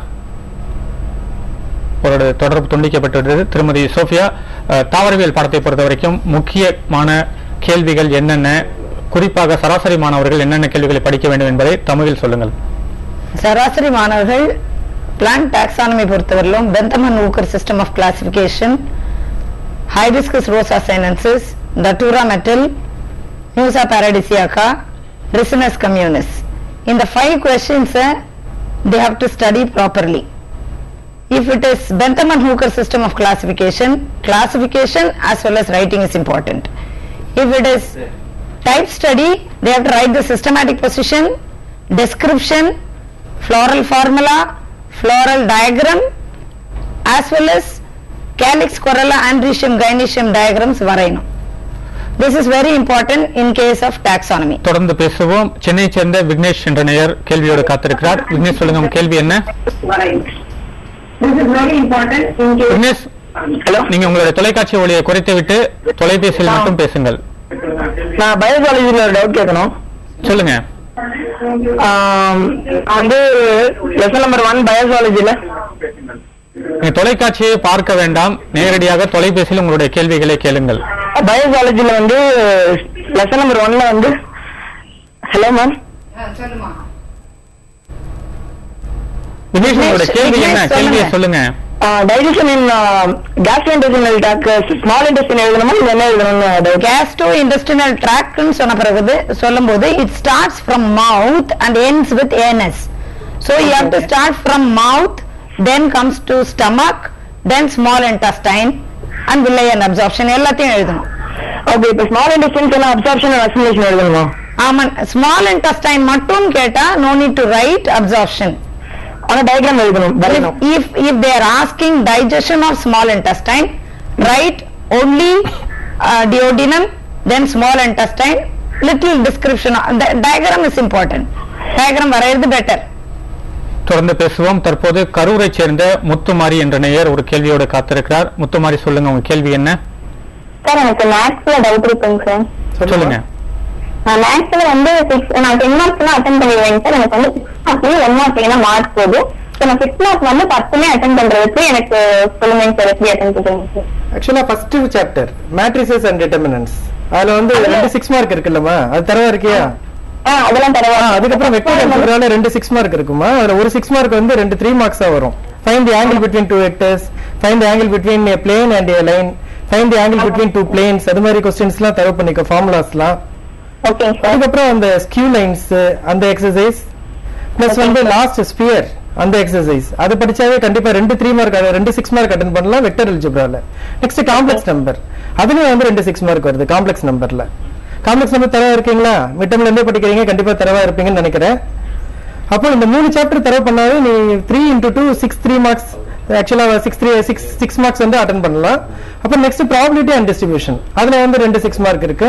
ஒரு தொடர்பு துண்டிக்கப்பட்டுள்ளது. திருமதி சோஃபியா, தாவரவியல் பாடத்தை பொறுத்த வரைக்கும் முக்கியமான கேள்விகள் என்னென்ன, குறிப்பாக சராசரி மாணவர்கள் என்னென்ன கேள்விகளை படிக்க வேண்டும் என்பதை தமிழில் சொல்லுங்கள். சராசரி மாணவர்கள் பிளான்ட் டாக்ஸானமி பொறுத்தவரையிலும் Bentham Hooker system of classification, hibiscus rosa sinensis, datura metel, musa paradisiaca, ricinus communis, இந்த 5 questions they have to study properly. If it is Bentham-Hooker system of classification, classification as well as writing is important. If it is type study, they have to write the systematic position, description, floral formula, floral diagram, as well as calyx, corolla, androecium, gynoecium diagrams வரையணும். This is very important in case of taxonomy. தொடர்ந்து பேசுவோம். சென்னை சேர்ந்த விக்னேஷ் என்ற நேயர் கேள்வியோடு காத்திருக்கிறார். விக்னேஷ், சொல்லுங்க உங்க கேள்வி என்ன? This is very important in case. Vignesh, நீங்க உங்களுடைய தொலைக்காட்சி ஒளியை குறைத்து விட்டு தொலைபேசியில் மட்டும் பேசுங்கள். நான் பயோலஜில ஒரு டவுட் கேட்கணும். சொல்லுங்க. லெசன் நம்பர் 1 பயோலஜில நீங்க தொலைக்காட்சியை பார்க்க வேண்டாம், நேரடியாக தொலைபேசியில் உங்களுடைய கேள்விகளை கேளுங்கள். பயோலஜில லெசன் நம்பர் 1ல ஹலோ மேம். விக்னேஷ், உங்களுடைய கேள்வி என்ன? கேள்வியை சொல்லுங்க. Digestion in gastrointestinal tract, small intestine எழுதணுமா இல்ல என்ன எழுதணும்? கேஸ்ட்ரோஇன்டெஸ்டினல் ட்ராக் சொன்ன பிறகு சொல்லும்போது it starts from mouth and ends with anus. So you have to start from mouth, then comes to stomach, then small intestine and villi and absorption எல்லாத்தையும் எழுதணும். Okay, இப்ப ஸ்மால் இன்டெஸ்டைன் சொன்னா absorption and assimilation எழுதணுமா? ஆமா, small intestine மட்டும் கேட்டா no need to write absorption. diagram if they are asking digestion of small intestine, write only duodenum, then small intestine, little description. The diagram is important. Diagram வரையிறது better. தொடர்ந்து பேசுவோம். தற்போது கரூரை சேர்ந்த முத்துமாரி என்ற நேயர் ஒரு கேள்வியோடு காத்திருக்கிறார். முத்துமாரி, சொல்லுங்க உங்க கேள்வி என்ன? சார், எனக்கு மேத்ஸ்ல டவுட் இருக்குங்க சார். சொல்லுங்க. மேக்ஸ்ல வந்து நான் 10 மார்க்ஸ் அட்டன் பண்ணிடுவேன் சார். எனக்கு வந்து 6 மார்க்லயும் 1 மார்க் மார்க் போகுது. நான் 6 மார்க் வந்து 10 அட்டன் பண்றதுக்கு எனக்கு சொல்லுங்க சார், எப்படி அட்டன் பண்ணுங்க சார்? ஆக்சுவலா first chapter matrices and determinants, அதுல வந்து 2 6 மார்க் இருக்குல்லமா, அது தரவா இருக்கியா? அதெல்லாம் தரவா. அதுக்கப்புறம் வெக்டர் அல்ஜிப்ரால 2 6 மார்க் இருக்குமா, அதுல ஒரு 6 மார்க் வந்து 2 3 மார்க்ஸா வரும். Find the angle between 2 vectors, find the angle between a plane and a line, find the angle between 2 planes. அது மாதிரி क्वेश्चंसலாம் தரவு பண்ணிக்க, ஃபார்முலாஸ்லாம். Okay sir. அதுக்கப்புறம் அந்த ஸ்கியூ லைன்ஸ் அந்த எக்ஸசைஸ் பிளஸ் வந்து லாஸ்ட் ஸ்பியர் அந்த எக்ஸசைஸ் அது படிச்சாவே கண்டிப்பா 2 3 மார்க் 2 6 மார்க் அட்டெண்ட் பண்ணலாம் வெக்டர் அல்ஜிப்ரால. நெக்ஸ்ட் காம்ப்ளெக்ஸ் நம்பர், அதுலயும் வந்து 2 6 மார்க் வருது காம்ப்ளெக்ஸ் நம்பர்ல. காம்ப்ளெக்ஸ் நம்பர் தரவா இருக்கீங்களா? மிட்டம்ல இருந்தே படிக்கிறீங்க, கண்டிப்பா தரவா இருப்பீங்கன்னு நினைக்கிறேன். அப்போ இந்த 3 சாப்டர் தரவு பண்ணாவே நீ 3 into 2 6 3 மார்க்ஸ், ஆக்சுவலா 6 மார்க்ஸ் வந்து அட்டெண்ட் பண்ணலாம். அப்புறம் நெக்ஸ்ட் ப்ராபபிலிட்டி அண்ட் டிஸ்ட்ரிபியூஷன், அதுல வந்து 2 6 மார்க் இருக்கு.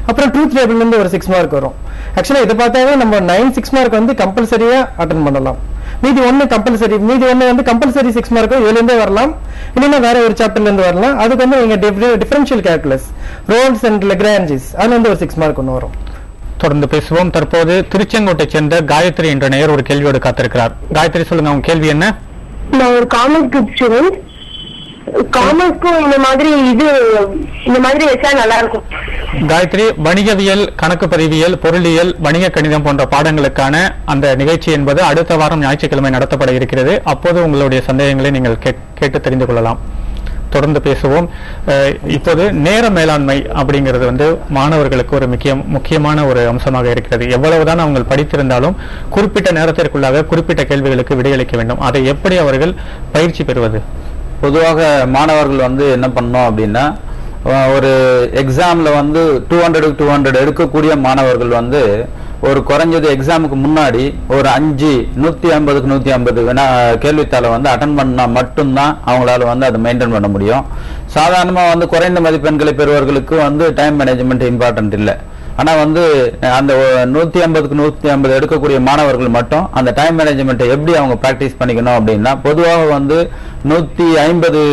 அப்புறம் ட்ரூத் டேபிள்ல இருந்து ஒரு 6 மார்க் வரும். ஆக்சுவலா இதை பார்த்தாவே நம்ம 9 6 மார்க் வந்து கம்பல்சரியா அட்டெண்ட் பண்ணலாம். மீதி 1 கம்பல்சரி, மீதி 1 வந்து கம்பல்சரி 6 மார்க் இதுல இருந்தே வரலாம், இல்லைன்னா வேற ஒரு சாப்டர்ல இருந்து வரலாம். அதுக்கு வந்து நீங்க differential calculus, roles and Lagrange's, அதுல இருந்து ஒரு 6 மார்க் ஒன்று வரும். தொடர்ந்து பேசுவோம். தற்போது திருச்செங்கோட்டை சேர்ந்த காயத்ரி என்ற நேயர் ஒரு கேள்வியோடு காத்திருக்கிறார். காயத்ரி, சொல்லுங்க, உங்க கேள்வி என்ன? நான் ஒரு காமர்ஸ் குரூப் ஸ்டூடெண்ட். காமர்ஸ்க்கும் இந்த மாதிரி வச்சா நல்லா இருக்கும். காயத்ரி, வணிகவியல், கணக்கு பதிவியல், பொருளியல், வணிக கணிதம் போன்ற பாடங்களுக்கான அந்த நிகழ்ச்சி என்பது அடுத்த வாரம் ஞாயிற்றுக்கிழமை நடத்தப்பட இருக்கிறது. அப்போது உங்களுடைய சந்தேகங்களை நீங்கள் கேட்டு தெரிந்து கொள்ளலாம். தொடர்ந்து பேசுவோம். இப்போது நேர மேலாண்மை அப்படிங்கிறது வந்து மாணவர்களுக்கு ஒரு முக்கியமான ஒரு அம்சமாக இருக்கிறது. எவ்வளவுதான் அவங்க படித்திருந்தாலும் குறிப்பிட்ட நேரத்திற்குள்ளாக குறிப்பிட்ட கேள்விகளுக்கு விடையளிக்க வேண்டும். அதை எப்படி அவர்கள் பயிற்சி பெறுவது? பொதுவாக மாணவர்கள் வந்து என்ன பண்ணோம் அப்படின்னா, ஒரு எக்ஸாம்ல வந்து 200 200 எடுக்கக்கூடிய மாணவர்கள் வந்து ஒரு குறைஞ்சது எக்ஸாமுக்கு முன்னாடி ஒரு 150க்கு 150 கேள்வித்தாளை வந்து அட்டன் பண்ணா மட்டும்தான் அவங்களால வந்து அதை மெயின்டைன் பண்ண முடியும். சாதாரணமா வந்து குறைந்த மதிப்பெண்களை பெறுவர்களுக்கு வந்து டைம் மேனேஜ்மெண்ட் இம்பார்ட்டன்ட் இல்லை. ஆனா வந்து அந்த 150க்கு 150 எடுக்கக்கூடிய மாணவர்கள் மட்டும் அந்த டைம் மேனேஜ்மெண்ட்டை எப்படி அவங்க பிராக்டிஸ் பண்ணிக்கணும் அப்படின்னா, பொதுவாக வந்து 150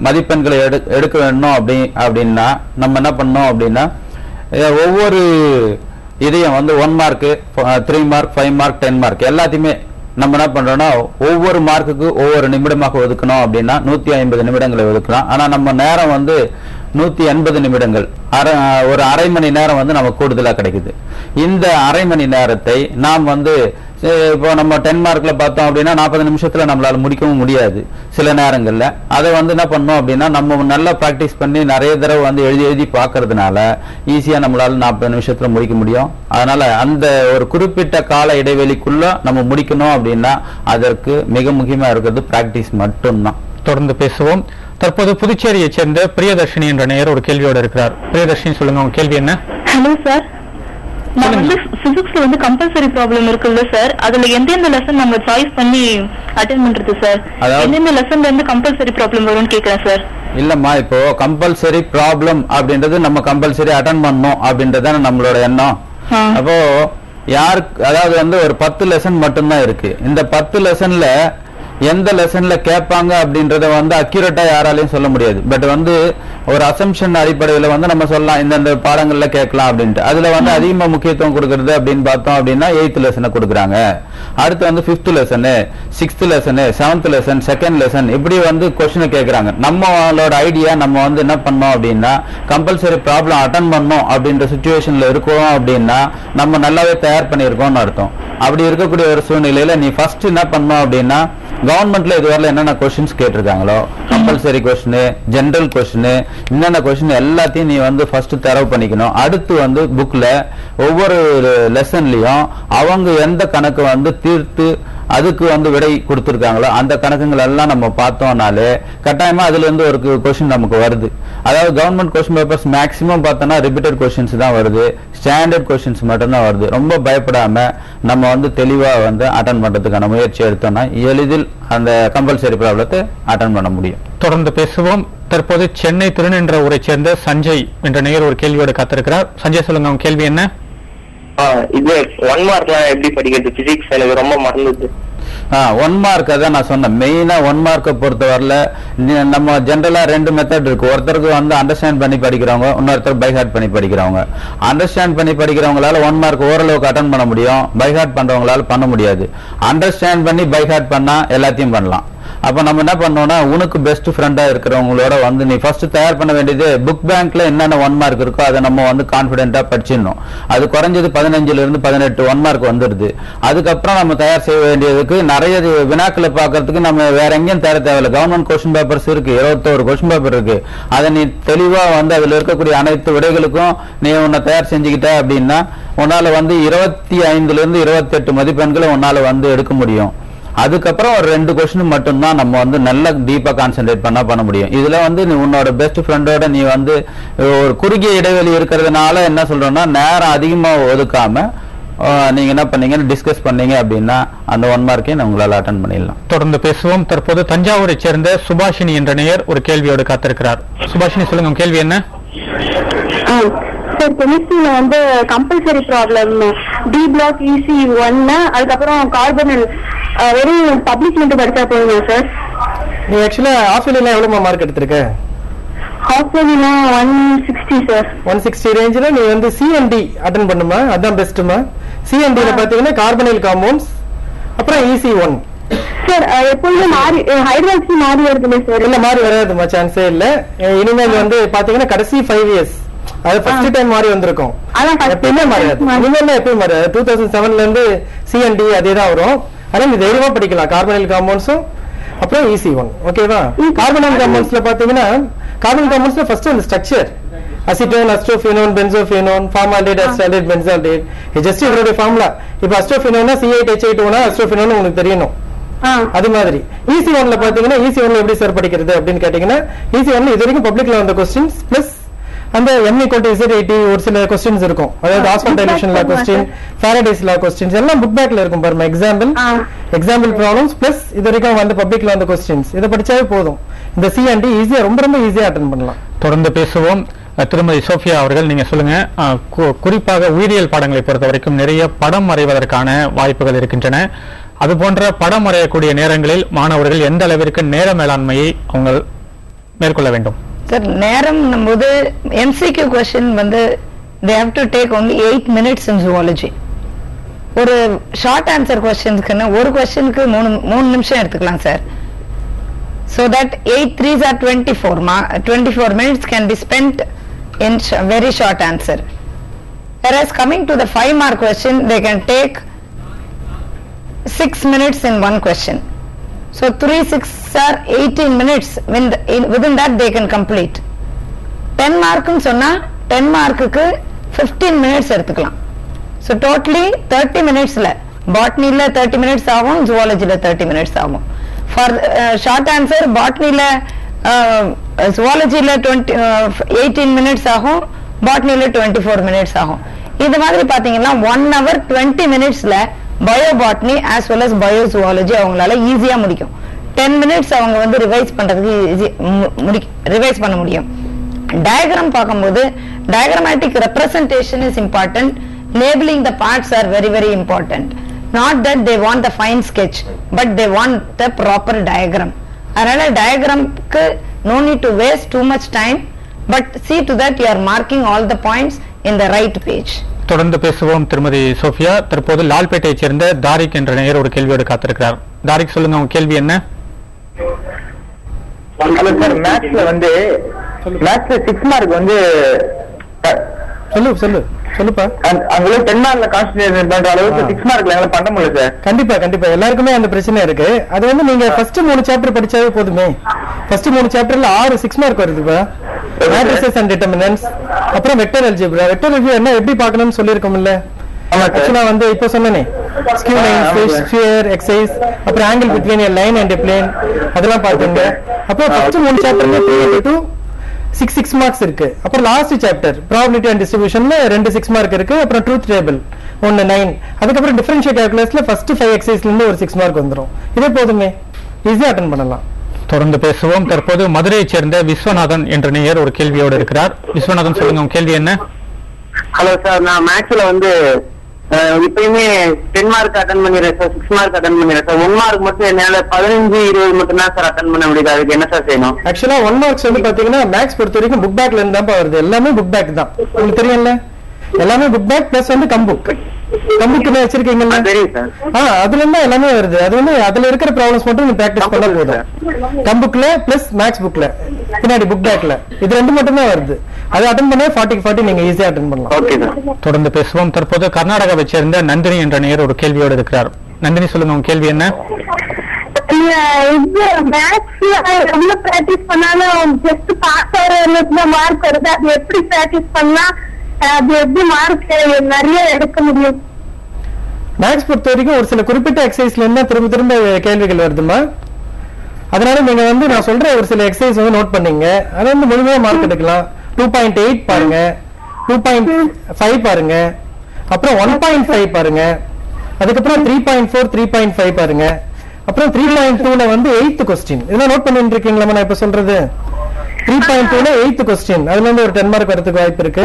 மதிப்பெண்களை எடுக்க வேணும் அப்படின்னா நம்ம என்ன பண்ணோம் அப்படின்னா, ஒவ்வொரு இதையும் வந்து 1 மார்க் 3 மார்க் 5 மார்க் 10 மார்க் எல்லாத்தையுமே நம்ம என்ன பண்றோம்னா ஒவ்வொரு மார்க்குக்கு ஒவ்வொரு நிமிடமாக ஒதுக்கணும் அப்படின்னா 150 நிமிடங்களை ஒதுக்கலாம். ஆனா நம்ம நேரம் வந்து 180 நிமிடங்கள், ஒரு அரை மணி நேரம் வந்து நமக்கு கூடுதலா கிடைக்குது. இந்த அரை மணி நேரத்தை நாம் வந்து இப்போ நம்ம 10 மார்க்ல பார்த்தோம் அப்படின்னா 40 நிமிஷத்துல நம்மளால முடிக்கவும் முடியாது சில நேரங்கள்ல. அதை வந்து என்ன பண்ணோம் அப்படின்னா, நம்ம நல்லா பிராக்டிஸ் பண்ணி நிறைய தடவை வந்து எழுதி பார்க்கறதுனால ஈஸியா நம்மளால 40 நிமிஷத்துல முடிக்க முடியும். அதனால அந்த ஒரு குறிப்பிட்ட கால இடைவெளிக்குள்ள நம்ம முடிக்கணும் அப்படின்னா அதற்கு மிக முக்கியமா இருக்கிறது பிராக்டிஸ் மட்டும்தான். தொடர்ந்து பேசுவோம். தற்போது புதுச்சேரியை சேர்ந்த பிரியதர்ஷினி என்ற நேயர் ஒரு கேள்வியோடு இருக்கிறார். பிரியதர்ஷினி, சொல்லுங்க, உங்க கேள்வி என்ன? ஹலோ சார், நான் வந்து பிசிக்ஸ்ல வந்து கம்பல்சரி ப்ராப்ளம் இருக்குல்ல சார், அதுல எந்தெந்த லெசன் நம்ம சாய்ஸ் பண்ணி அட்டெண்ட் பண்றது சார்? எந்தெந்த லெசன்ல இருந்து கம்பல்சரி ப்ராப்ளம் வரும்னு கேக்குறேன் சார். இல்லம்மா, இப்போ கம்பல்சரி ப்ராப்ளம் அப்படின்றது நம்ம கம்பல்சரி அட்டெண்ட் பண்ணணும் அப்படின்றது நம்மளோட எண்ணம். அப்போ யாருக்கு, அதாவது வந்து ஒரு 10 லெசன் மட்டும்தான் இருக்கு. இந்த 10 லெசன்ல எந்த லெசன்ல கேட்பாங்க அப்படின்றத வந்து அக்யூரேட்டா யாராலையும் சொல்ல முடியாது. பட் வந்து ஒரு அசம்ஷன் அடிப்படையில வந்து நம்ம சொல்லலாம் இந்த பாடங்கள்ல கேட்கலாம் அப்படின்ட்டு. அதுல வந்து அதிகமா முக்கியத்துவம் கொடுக்கறது அப்படின்னு பார்த்தோம் அப்படின்னா 8th லெசனை கொடுக்குறாங்க. அடுத்து வந்து 5th lesson, 6th lesson, 7th lesson, 2nd lesson, இப்படி வந்து கொஸ்டினை கேட்கறாங்க. நம்மளோட ஐடியா நம்ம வந்து என்ன பண்ணோம் அப்படின்னா, கம்பல்சரி ப்ராப்ளம் அட்டன் பண்ணோம் அப்படின்ற சிச்சுவேஷன்ல இருக்கோம் அப்படின்னா நம்ம நல்லாவே தயார் பண்ணியிருக்கோம்னு அர்த்தம். அப்படி இருக்கக்கூடிய ஒரு சூழ்நிலையில நீ ஃபர்ஸ்ட் என்ன பண்ணோம் அப்படின்னா, கவர்மெண்ட்ல இதுவரை என்னென்ன கொஸ்டின்ஸ் கேட்டிருக்காங்களோ, கம்பல்சரி கொஸ்டின், ஜெனரல் கொஸ்டின், என்னென்ன கொஸ்டின் எல்லாத்தையும் நீ வந்து ஃபர்ஸ்ட் தரவு பண்ணிக்கணும். அடுத்து வந்து புக்ல ஒவ்வொரு லெசன்லயும் அவங்க எந்த கணக்கு வந்து தீர்த்து அதுக்கு வந்து விடை கொடுத்திருக்காங்களோ அந்த கணக்குகள் எல்லாம் நம்ம பார்த்தோம்னாலே கட்டாயமா அதுல இருந்து ஒரு கொஸ்டின் நமக்கு வருது. அதாவது கவர்மெண்ட் கொஸ்டின் பேப்பர்ஸ் மேக்சிமம் பார்த்தோம்னா ரிப்பீட்டட் கொஸ்டின்ஸ் தான் வருது, ஸ்டாண்டர்ட் கொஸ்டின்ஸ் மட்டும் தான் வருது. ரொம்ப பயப்படாம நம்ம வந்து தெளிவா வந்து அட்டன் பண்றதுக்கான முயற்சி எடுத்தோம்னா எளிதில் அந்த கம்பல்சரி ப்ராப்ளத்தை அட்டன் பண்ண முடியும். தொடர்ந்து பேசுவோம். தற்போது சென்னை திருநின்ற ஊரை சேர்ந்த சஞ்சய் என்ற நேயர் ஒரு கேள்வியோடு காத்திருக்கிறார். சஞ்சய், சொல்லுங்க, உங்க கேள்வி என்ன? இது 1 மார்க்லாம் எப்படி படிக்கிறது? பிசிக்ஸ் எனக்கு ரொம்ப மறந்துது. 1 மார்க் அதான் நான் சொன்னேன். மெயினா 1 மார்க்கை பொறுத்தவரையில நம்ம ஜென்ரலா 2 மெத்தட் இருக்கு. ஒருத்தருக்கு வந்து அண்டர்ஸ்டாண்ட் பண்ணி படிக்கிறவங்க, இன்னொருத்தர் பை ஹார்ட் பண்ணி படிக்கிறவங்க. அண்டர்ஸ்டாண்ட் பண்ணி படிக்கிறவங்களால 1 மார்க் ஓரளவுக்கு அட்டன் பண்ண முடியும், பை ஹார்ட் பண்றவங்களால பண்ண முடியாது. அண்டர்ஸ்டாண்ட் பண்ணி பை ஹார்ட் பண்ணா எல்லாத்தையும் பண்ணலாம். அப்ப நம்ம என்ன பண்ணோம்னா, உனக்கு பெஸ்ட் ஃப்ரெண்டா இருக்கிறவங்களோட வந்து நீ ஃபர்ஸ்ட் தயார் பண்ண வேண்டியது புக் பேங்க்ல என்னென்ன 1 மார்க் இருக்கோ அதை நம்ம வந்து கான்பிடென்ட்டா படிச்சிடணும். அது குறைஞ்சது 15ல இருந்து 18 1 மார்க் வந்துடுது. அதுக்கப்புறம் நம்ம தயார் செய்ய வேண்டியதுக்கு நிறைய வினாக்களை பார்க்கறதுக்கு நம்ம வேற எங்கேயும் தேட தேவையில்லை. கவர்மெண்ட் கொஸ்டின் பேப்பர்ஸ் இருக்கு, 21 கொஸ்டின் பேப்பர் இருக்கு. அதை நீ தெளிவா வந்து அதுல இருக்கக்கூடிய அனைத்து விடைகளுக்கும் நீ உன்னை தயார் செஞ்சுக்கிட்ட அப்படின்னா உன்னால வந்து 25ல இருந்து 28 மதிப்பெண்களை உன்னால வந்து எடுக்க முடியும். அதுக்கப்புறம் ஒரு 2 கொஸ்டின் மட்டும்தான் நம்ம வந்து நல்லா டீப்பா கான்சென்ட்ரேட் பண்ண முடியும். இதுல வந்து நீ உன்னோட பெஸ்ட் ஃப்ரெண்டோட நீ வந்து ஒரு குறுகிய இடைவெளி இருக்கிறதுனால என்ன சொல்றோம்னா, நேரம் அதிகமா ஒதுக்காம நீங்க என்ன பண்ணீங்க டிஸ்கஸ் பண்ணீங்க அப்படின்னா அந்த 1 மார்க்கே உங்களால அட்டன் பண்ணிடலாம். தொடர்ந்து பேசுவோம். தற்போது தஞ்சாவூரை சேர்ந்த சுபாஷினி என்ற நேயர் ஒரு கேள்வியோடு காத்திருக்கிறார். சுபாஷினி, சொல்லுங்க, உங்க கேள்வி என்ன? சார், கெமிஸ்ட்ரியில வந்து compulsory problem d block EC 1, அதுக்கப்புறம் கார்பனல் வெறும் பப்ளிக் மட்டும் படிச்சா போதுங்க சார்? நீ ஆக்சுவலா ஹாஃப் இயர்லில எவ்வளவு மார்க் எடுத்திருக்க? Half இயர்லில 160 sir. 160 ரேஞ்சில நீ வந்து CND அட்டெண்ட் பண்ணுமா? அதான் பெஸ்ட்டுமா? CND ல பாத்தீங்கன்னா கார்பனைல் காம்பவுண்ட்ஸ், அப்புறம் EC 1. சார், எப்பவுமே மாறி ஹைட்ராக்சி மாறி வருதுல்ல சார்? இல்ல, மாறி வராதுமா, சான்ஸே இல்ல. இனிமேல் வந்து பாத்தீங்கன்னா கடைசி 5 இயர்ஸ் அது ஃபர்ஸ்ட் டைம் மாறி வந்திருக்கும். எப்பயுமே மாறாது, இனிமேல் எப்பயும் மாறாது. 2007ல இருந்து CND அதேதான் வரும். ஆனா நீ தைரியமா படிக்கலாம் கார்பனைல் காம்பவுண்ட்ஸும் அப்புறம் EC 1. ஓகேவா? கார்பனைல் காம்பவுண்ட்ஸ்ல பாத்தீங்கன்னா கார்பனைல் காம்பவுண்ட்ஸ்ல ஃபர்ஸ்ட் அந்த structure acetone, acetophenone, benzophenone, formaldehyde, acetaldehyde, benzaldehyde, இது ஜஸ்ட் இவருடைய ஃபார்முலா. இப்போ அஸ்டோஃபினோனா C8H8O அஸ்டோஃபினோன் உங்களுக்கு தெரியணும். அது மாதிரி EC 1ல பாத்தீங்கன்னா EC 1ல எப்படி சார் படிக்கிறது அப்படின்னு கேட்டீங்கன்னா, EC 1ல இது வரைக்கும் பப்ளிக்ல வந்த கொஸ்டின்ஸ் பிளஸ் அந்த M=Z80 ஒரு சில கொஸ்டின்ஸ் இருக்கும். அதாவது ஆஸ்வால்ட் டைலேஷன் லா கொஸ்டின், ஃபாரடேஸ் லா கொஸ்டின்ஸ் எல்லாம் புக் பேக்ல இருக்கும் பாருங்க. எக்ஸாம்பிள் ப்ராப்ளம்ஸ் பிளஸ் இது வரைக்கும் வந்து பப்ளிக்ல வந்த கொஸ்டின்ஸ், இதை படிச்சாவே போதும். இந்த CND ஈஸியா, ரொம்ப ரொம்ப ஈஸியா அட்டெண்ட் பண்ணலாம். தொடர்ந்து பேசுவோம். திருமதி சோஃபியா அவர்கள், நீங்க சொல்லுங்க, குறிப்பாக உயிரியல் பாடங்களை பொறுத்த வரைக்கும் நிறைய படம் வரைவதற்கான வாய்ப்புகள் இருக்கின்றன. அது போன்ற படம் வரையக்கூடிய நேரங்களில் மாணவர்கள் எந்த அளவிற்கு நேர மேலாண்மையை அவங்க மேற்கொள்ள வேண்டும்? சார், நேரம் போது MCQ கொஸ்டின் வந்து they have to take only 8 minutes in zoology. ஒரு ஷார்ட் ஆன்சர் கொஸ்டின்ஸ்க்குன்னு ஒரு கொஸ்டினுக்கு 3 நிமிஷம் எடுத்துக்கலாம் sir. So that 8 3s are 24 minutes can be spent in very short answer. Whereas coming to the 5 mark question, they can take 6 minutes in one question. So 3 6 are 18 minutes. Within that they can complete. 10 mark சொன்னா 10 மார்க்குக்கு 15 minutes எடுத்துக்கலாம். So totally 30 minutesல botanyல 30 minutes ஆகும், zoologyல 30 minutes ஆகும். For short answer, botanyல zoologyல 18 minutes ஆகும், botanyல 24 minutes ஆகும். இது மாதிரி பாத்தீங்கன்னா 1 hour 20 minutesல bio botany as well as bio zoology அவங்களால ஈஸியா முடிக்கும். 10 minutes அவங்க வந்து ரிவைஸ் பண்ண முடியும். டயக்ராம் பார்க்கும்போது diagrammatic representation is important. Labeling the parts are very very important. Not that they want the fine sketch, but they want the proper diagram. அதனால diagramக்கு no need to waste too much time, but see to that you are marking all the points in the right page. தொடர்ந்து பேசுவோம். திருமதி Sofia, தற்போது லால்பேட்டையை சேர்ந்த தாரிக் என்ற நேயர் ஒரு கேள்வியோடு காத்திருக்கிறார். தாரிக், சொல்லுங்க, உங்க கேள்வி என்ன? ஹலோ சார், மேத்ஸ்ல வந்து 6 மார்க் வந்து சொல்லுப்பா. அவங்களும் 10 மார்க்ல கான்சன்ட்ரேட் பண்ற அளவுக்கு 6 மார்க்ல என்னால பண்ண முடியல சார். கண்டிப்பா எல்லாருக்குமே அந்த பிரச்சனை இருக்கு. அது வந்து நீங்க ஃபர்ஸ்ட் 3 சாப்டர் படிச்சாவே போதுமே. ஃபர்ஸ்ட் 3 சாப்டர்ல 6 மார்க் வருதுப்பா. மேட்ரிசஸ் அண்ட் டிட்டர்மினன்ட்ஸ், அப்புறம் வெக்டர் அல்ஜிப்ரா. வெக்டர் அல்ஜிப்ரா என்ன எப்படி பார்க்கணும்னு சொல்லிருக்கோம்ல. ஆக்சுவலா வந்து இப்போ சொன்னனே, ஸ்கியூ லைன், ஸ்பியர், எக்ஸைஸ், அப்புறம் angle between a line and a plane, அதெல்லாம் பாத்துங்க. அப்புறம் ஃபர்ஸ்ட் 3 சாப்டர்ல 3 to 6 மார்க்ஸ் இருக்கு. அப்புறம் லாஸ்ட் சாப்டர் ப்ராபபிலிட்டி அண்ட் டிஸ்ட்ரிபியூஷன்ல 2 6 மார்க் இருக்கு. அப்புறம் ட்ரூத் டேபிள் 1 9. அதுக்கப்புறம் டிஃபரன்ஷியல் கால்குலஸ்ல ஃபர்ஸ்ட் 5 எக்ஸைஸ்ல இருந்து ஒரு 6 மார்க் வந்துரும். இதே போதுமே, ஈஸியா அட்டெண்ட் பண்ணலாம். தொடர்ந்து பேசுவோம். தற்போது மதுரையைச் சேர்ந்த விஸ்வநாதன் என்ற நேயர் ஒரு கேள்வியோடு இருக்கிறார். விஸ்வநாதன், சொல்லுங்க, உங்க கேள்வி என்ன? ஹலோ சார், நான் மேக்ஸ்ல வந்து இப்பயுமே 10 மார்க் அட்டன் பண்ணிடுறேன் சார், 6 மார்க் அட்டன் பண்ணிடுறேன் சார். 1 மார்க் மட்டும் என்னால 15-20 மட்டும் தான் சார் அட்டன் பண்ண முடியுது. அதுக்கு என்ன சார் செய்யணும்? ஆக்சுவலா 1 மார்க்ஸ் வந்து பாத்தீங்கன்னா மேக்ஸ் பொறுத்த வரைக்கும் புக் பேக்ல இருந்து தான் வருது. எல்லாமே புக் பேக் தான், உங்களுக்கு தெரியும்ல. எல்லாமே புக் பேக் பிளஸ் வந்து கம்புக் வச்சிருக்கீங்களா? அதுல இருந்தா எல்லாமே வருது. அது வந்து அதுல இருக்கிற ப்ராப்ளம்ஸ் மட்டும் நீங்க பிராக்டிஸ் பண்ணா போதும். கம்புக்ல பிளஸ் மேக்ஸ் புக்ல பின்னாடி புக் பேக்ல இது ரெண்டு மட்டும் தான் வருது. அது அட்டன் பண்ணா 40 நீங்க ஈஸியா அட்டன் பண்ணலாம். தொடர்ந்து பேசுவோம். தற்போது கர்நாடகாவை சேர்ந்த நந்தினி என்ற நேயர் ஒரு கேள்வியோடு இருக்கிறார். நந்தினி, சொல்லுங்க உங்க கேள்வி என்ன? எவ்வளவு பிராக்டிஸ் பண்ணாலும் ஜஸ்ட் பாஸ் ஆகிற மார்க் வருது. அது எப்படி பிராக்டிஸ் பண்ணா அது எப்படி மார்க் நிறைய எடுக்க முடியும்? மேக்ஸ் பொறுத்த வரைக்கும் ஒரு சில குறிப்பிட்ட எக்ஸசைஸ்ல இருந்தா திரும்ப திரும்ப கேள்விகள் வருதுமா. அதனால நீங்க வந்து நான் சொல்ற ஒரு சில எக்ஸசைஸ் வந்து நோட் பண்ணீங்க. அதை வந்து முழுமையா மார்க் எடுக்கலாம். 2.8 பாருங்க, 2.5 பாருங்க, அப்புறம் 1.5 பாருங்க, அதுக்கப்புறம் 3.4 3.5 பாருங்க, அப்புறம் 3.2ல வந்து 8th கொஸ்டின். இதெல்லாம் நோட் பண்ணிட்டு இருக்கீங்களா? நான் இப்ப சொல்றது 3.2ல 8th கொஸ்டின். அதுல இருந்து ஒரு 10 மார்க் வரதுக்கு வாய்ப்பு இருக்கு.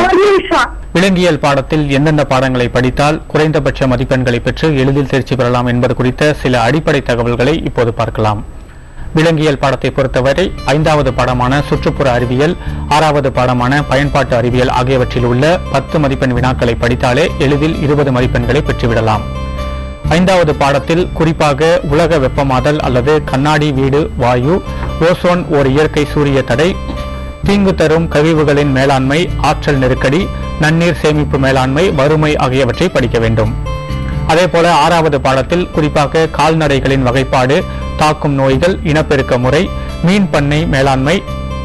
விலங்கியல் பாடத்தில் எந்தெந்த பாடங்களை படித்தால் குறைந்தபட்ச மதிப்பெண்களை பெற்று எளிதில் தேர்ச்சி பெறலாம் என்பது குறித்த சில அடிப்படை தகவல்களை இப்போது பார்க்கலாம். விலங்கியல் பாடத்தை பொறுத்தவரை 5வது பாடமான சுற்றுப்புற அறிவியல், 6வது பாடமான பயன்பாட்டு அறிவியல் ஆகியவற்றில் உள்ள 10 மதிப்பெண் வினாக்களை படித்தாலே எளிதில் 20 மதிப்பெண்களை பெற்றுவிடலாம். 5வது பாடத்தில் குறிப்பாக உலக வெப்பமாதல் அல்லது கண்ணாடி வீடு வாயு, ஓசோன் ஓர் இயற்கை சூரிய தடை, தீங்கு தரும் கழிவுகளின் மேலாண்மை, ஆற்றல் நெருக்கடி, நன்னீர் சேமிப்பு மேலாண்மை, வறுமை ஆகியவற்றை படிக்க வேண்டும். அதேபோல 6வது பாடத்தில் குறிப்பாக கால்நடைகளின் வகைப்பாடு, தாக்கும் நோய்கள், இனப்பெருக்க முறை, மீன் பண்ணை மேலாண்மை,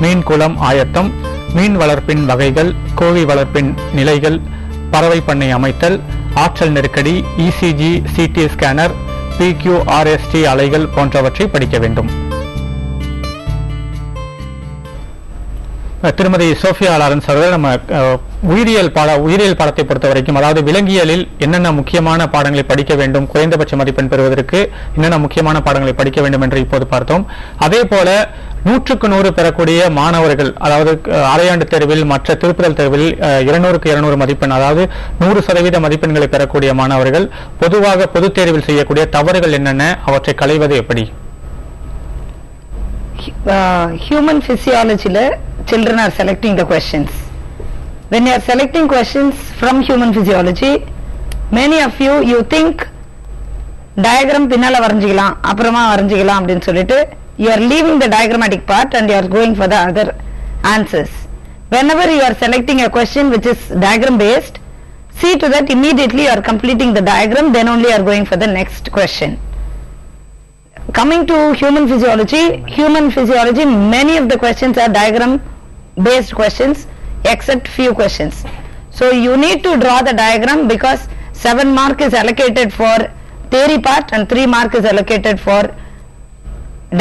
மீன் குளம் ஆயத்தம், மீன் வளர்ப்பின் வகைகள், கோழி வளர்ப்பின் நிலைகள், பறவை பண்ணை அமைத்தல், ஆற்றல் நெருக்கடி, இசிஜி, சிடி ஸ்கேனர், PQRST அலைகள் போன்றவற்றை படிக்க வேண்டும். திருமதி சோஃபியா லாரன்ஸ் அவர்கள், நம்ம உயிரியல் பாடத்தை பொறுத்த வரைக்கும், அதாவது விலங்கியலில் என்னென்ன முக்கியமான பாடங்களை படிக்க வேண்டும், குறைந்தபட்ச மதிப்பெண் பெறுவதற்கு என்னென்ன முக்கியமான பாடங்களை படிக்க வேண்டும் என்று இப்போது பார்த்தோம். அதே போல 100க்கு 100 பெறக்கூடிய மாணவர்கள், அதாவது அரையாண்டு தேர்வில் மற்ற திருப்புதல் தேர்வில் 200க்கு 200 மதிப்பெண், அதாவது 100% மதிப்பெண்களை பெறக்கூடிய மாணவர்கள் பொதுவாக பொதுத் தேர்வில் செய்யக்கூடிய தவறுகள் என்னென்ன, அவற்றை களைவது எப்படி? Human physiology children are selecting the questions. When you are selecting questions from human physiology, many of you think diagram பின்னால வரைஞ்சிக்கலாம் அப்புறமா வரைஞ்சிக்கலாம் அப்படினு சொல்லிட்டு you are leaving the diagrammatic part and you are going for the other answers. Whenever you are selecting a question which is diagram based, see to that immediately you are completing the diagram, then only you are going for the next question. Coming to human physiology, many of the questions are diagram based questions except few questions. So you need to draw the diagram because 7 mark is allocated for theory part and 3 mark is allocated for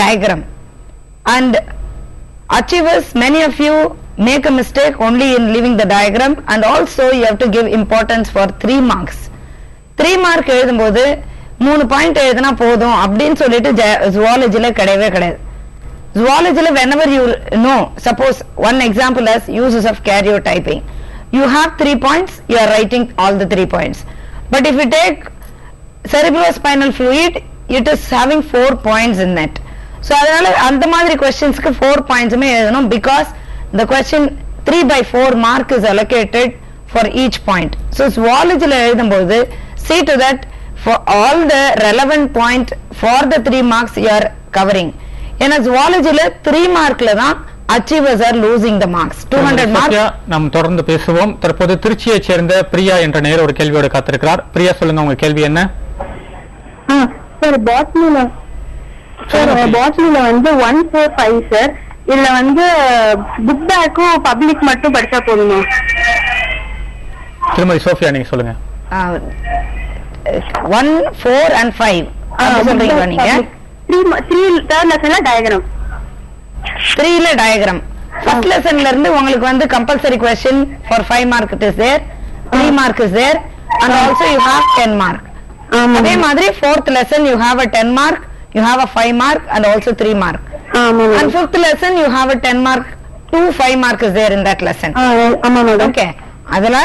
diagram. And achievers, many of you make a mistake only in leaving the diagram, and also you have to give importance for 3 marks. 3 mark எழுதும்போது 3 point எழுதுனா போதும் அப்படின்னு சொல்லிட்டு ஜுவாலஜில கிடையவே கிடையாது. Zoology, whenever you know, suppose one example as uses of karyotyping, you have 3 points, you are writing all the 3 points. But if you take cerebrospinal fluid, it is having 4 points in it. So அதனால அந்த மாதிரி questions-க்கு 4 points-மே எழுதணும், because the question 3/4 mark is allocated for each point. So zoology-ல எழுதும்போது see to that for all the relevant point for the 3 marks you are covering. ஏன்னா ஜுவாலஜில 3 மார்க்ல தான் achievers are losing the marks. 200 marks. நாம் தொடர்ந்து பேசுவோம். தற்போது திருச்சியைச் சேர்ந்த பிரியா என்ற நேயர் ஒரு கேள்வியோடு காத்திருக்கிறார். பிரியா, சொல்லுங்க உங்க கேள்வி என்ன? சார் பாட்னில வந்து 145 சார். இதுல வந்து புக் பேக்கும் பப்ளிக் மட்டும் படிச்சா போதுமா? திருமதி சோஃபியா, நீங்க சொல்லுங்க. 1, 4 and 5 சொல்றீங்களா நீங்க? 3 third lesson diagram. 3ல diagram. First lessonல இருந்து உங்களுக்கு வந்து compulsory question for 5 mark it is there, 3 mark is there, and also you have 10 mark. அதே மாதிரி 4th lesson you have a 10 mark, you have a 5 mark and also 3 mark. And 5th lesson you have a 10 mark, 2 5 mark is there in that lesson. Okay. அதுல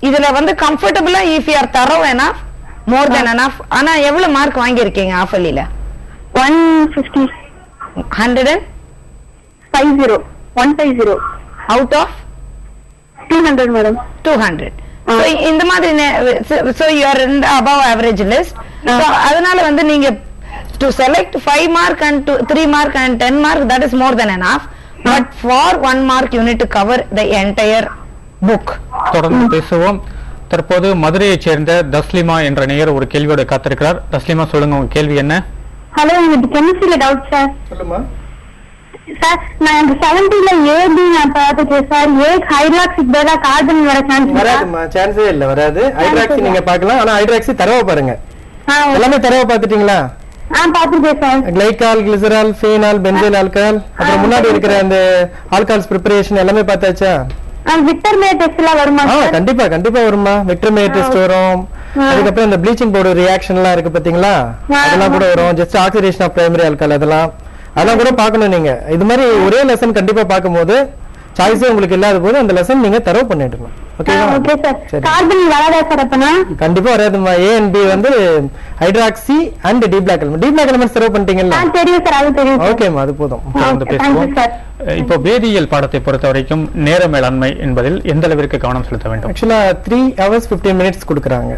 இதுல வந்து கம்ஃபர்டபிளா if you are thorough enough more then enough. ஆனா எவ்வளவு mark வாங்கியிருக்கீங்க ஆஃபர்லில? 150 150 out of 200 madam. 200. So இந்த மாதிரி so you are in the above average list. So அதனால வந்து நீங்க to select 5 mark and 3 mark and 10 mark, that is more than enough. But for 1 mark you need to cover the entire book. தொடர்ந்து பேசுவோம். தற்போது மதுரையைச் சேர்ந்த தஸ்லிமா என்ற நேயர் ஒரு கேள்வியோட காத்திருக்கிறார். தஸ்லிமா, சொல்லுங்க, உங்க கேள்வி என்ன? ஹலோ, எனக்கு கெமிஸ்ட்ரியில டவுட் சார். சொல்லுமா சார், நான் இந்த 70ல ஏபி நான் பார்த்துட்டேன் சார். ஏ ஹைட்ராக்சிக் பதிலா கார்பன் வர சான்ஸ் வராதுமா, சான்ஸே இல்ல, வராது. ஹைட்ராக்சி நீங்க பார்க்கலாம், ஆனா ஹைட்ராக்சி தரவா பாருங்க. எல்லாமே தரவா பாத்துட்டீங்களா? பாத்துட்டேன் sir. Glycol, glycerol, phenol, benzyl alcohol, அப்புறம் முன்னாடி இருக்கிற அந்த ஆல்கஹால்ஸ் பிரிப்பரேஷன் எல்லாமே பார்த்தாச்சா? விக்டர்மே டெஸ்ட் எல்லாம் வருமா? கண்டிப்பா கண்டிப்பா வருமா. விக்டர்மே டெஸ்ட் வரும். அதுக்கப்புறம் இந்த ப்ளீச்சிங் பவுடர் ரியாக்ஷன் எல்லாம் இருக்கு பாத்தீங்களா, அதெல்லாம் கூட வரும். Just oxidation of primary alcohol அதெல்லாம் கூட பார்க்கணும். நீங்க இது மாதிரி ஒரே லெசன் கண்டிப்பா பார்க்கும்போது சாய்ஸே உங்களுக்கு இல்லாத போது அந்த லெசன் நீங்க தரவு பண்ணிடணும். ஓகேவா? Okay sir. கார்பன் வராதா சார்? அப்பனா கண்டிப்பா வராதுமா. ஏ அண்ட் பி வந்து hydroxy and d block element. D block element தரவு பண்ணிட்டீங்களா? தெரியும் சார், அது தெரியும். ஓகேமா, அது போதும். பேசுவோம். இப்போ வேதியியல் பாடத்தை பொறுத்த வரைக்கும் நேர மேலாண்மை என்பதில் எந்த அளவிற்கு கவனம் செலுத்த வேண்டும்? ஆக்சுவலா 3 hours 15 minutes கொடுக்குறாங்க.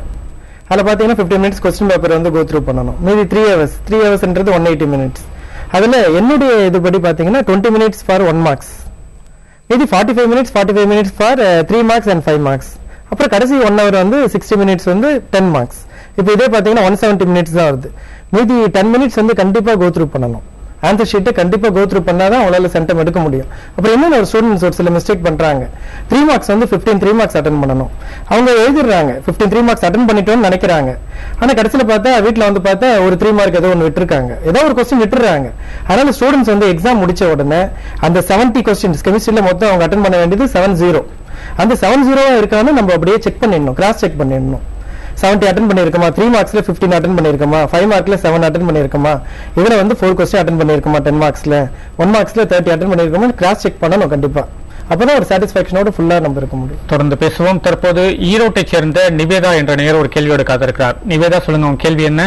அதுல பாத்தீங்கன்னா 15 minutes கொஸ்டின் பேப்பர் வந்து கோ த்ரூ பண்ணணும். மீதி 3 ஹவர்ஸ்ன்றது 180 minutes. அதுல என்னுடைய இதுபடி பாத்தீங்கன்னா 20 minutes ஃபார் 1 marks, மீதி 45 minutes for 3 marks and 5 marks. அப்புறம் கடைசி 1 hour வந்து 60 minutes வந்து 10 marks. இப்போ இதே பாத்தீங்கன்னா 170 minutes தான் வருது. மீதி 10 minutes வந்து கண்டிப்பா கோ த்ரூ பண்ணணும். ஆன்சர் ஷீட்டை கண்டிப்பா கோ த்ரூ பண்ணாதான் அவங்களால சென்டம் எடுக்க முடியும். அப்புறம் இன்னொரு ஒரு ஸ்டூடெண்ட்ஸ் ஒரு சில மிஸ்டேக் பண்றாங்க. 3 marks வந்து 15 3 marks அட்டன் பண்ணணும். அவங்க எழுதிடுறாங்க 15 3 marks அட்டன் பண்ணிட்டோம்னு நினைக்கிறாங்க. ஆனா கடைசியில பார்த்தா வீட்டுல வந்து பார்த்தா ஒரு 3 mark ஏதோ ஒன்று விட்டுருக்காங்க, ஏதோ ஒரு கொஸ்டின் விட்டுறாங்க. அதனால ஸ்டூடெண்ட்ஸ் வந்து எக்ஸாம் முடிச்ச உடனே அந்த 70 கொஸ்டின்ஸ் கெமிஸ்ட்ரியில மொத்தம் அவங்க அட்டன் பண்ண வேண்டியது 70. அந்த 70 இருக்கான்னு நம்ம அப்படியே செக் பண்ணிடணும், கிராஸ் செக் பண்ணிடணும். 70 அட்டன் பண்ணிருக்கமா, 3 marksல 15 அட்டன் பண்ணிருக்கமா, 5 markல 7 அட்டன் பண்ணிருக்கமா, இதுல வந்து 4 கொஸ்டின் அட்டன் பண்ணிருக்கமா, 10 marksல 1 marksல 30 அட்டன் பண்ணிருக்கமா, கிராஸ் செக் பண்ணணும் கண்டிப்பா. அப்பதான் ஒரு சாட்டிஸ்பாக்சனோட ஃபுல்லா நம்ம இருக்க முடியும். தொடர்ந்து பேசுவோம். தற்போது ஈரோட்டைச் சேர்ந்த நிவேதா என்ற நேயர் ஒரு கேள்வியோடு காத்திருக்கிறார். நிவேதா, சொல்லுங்க, உங்க கேள்வி என்ன?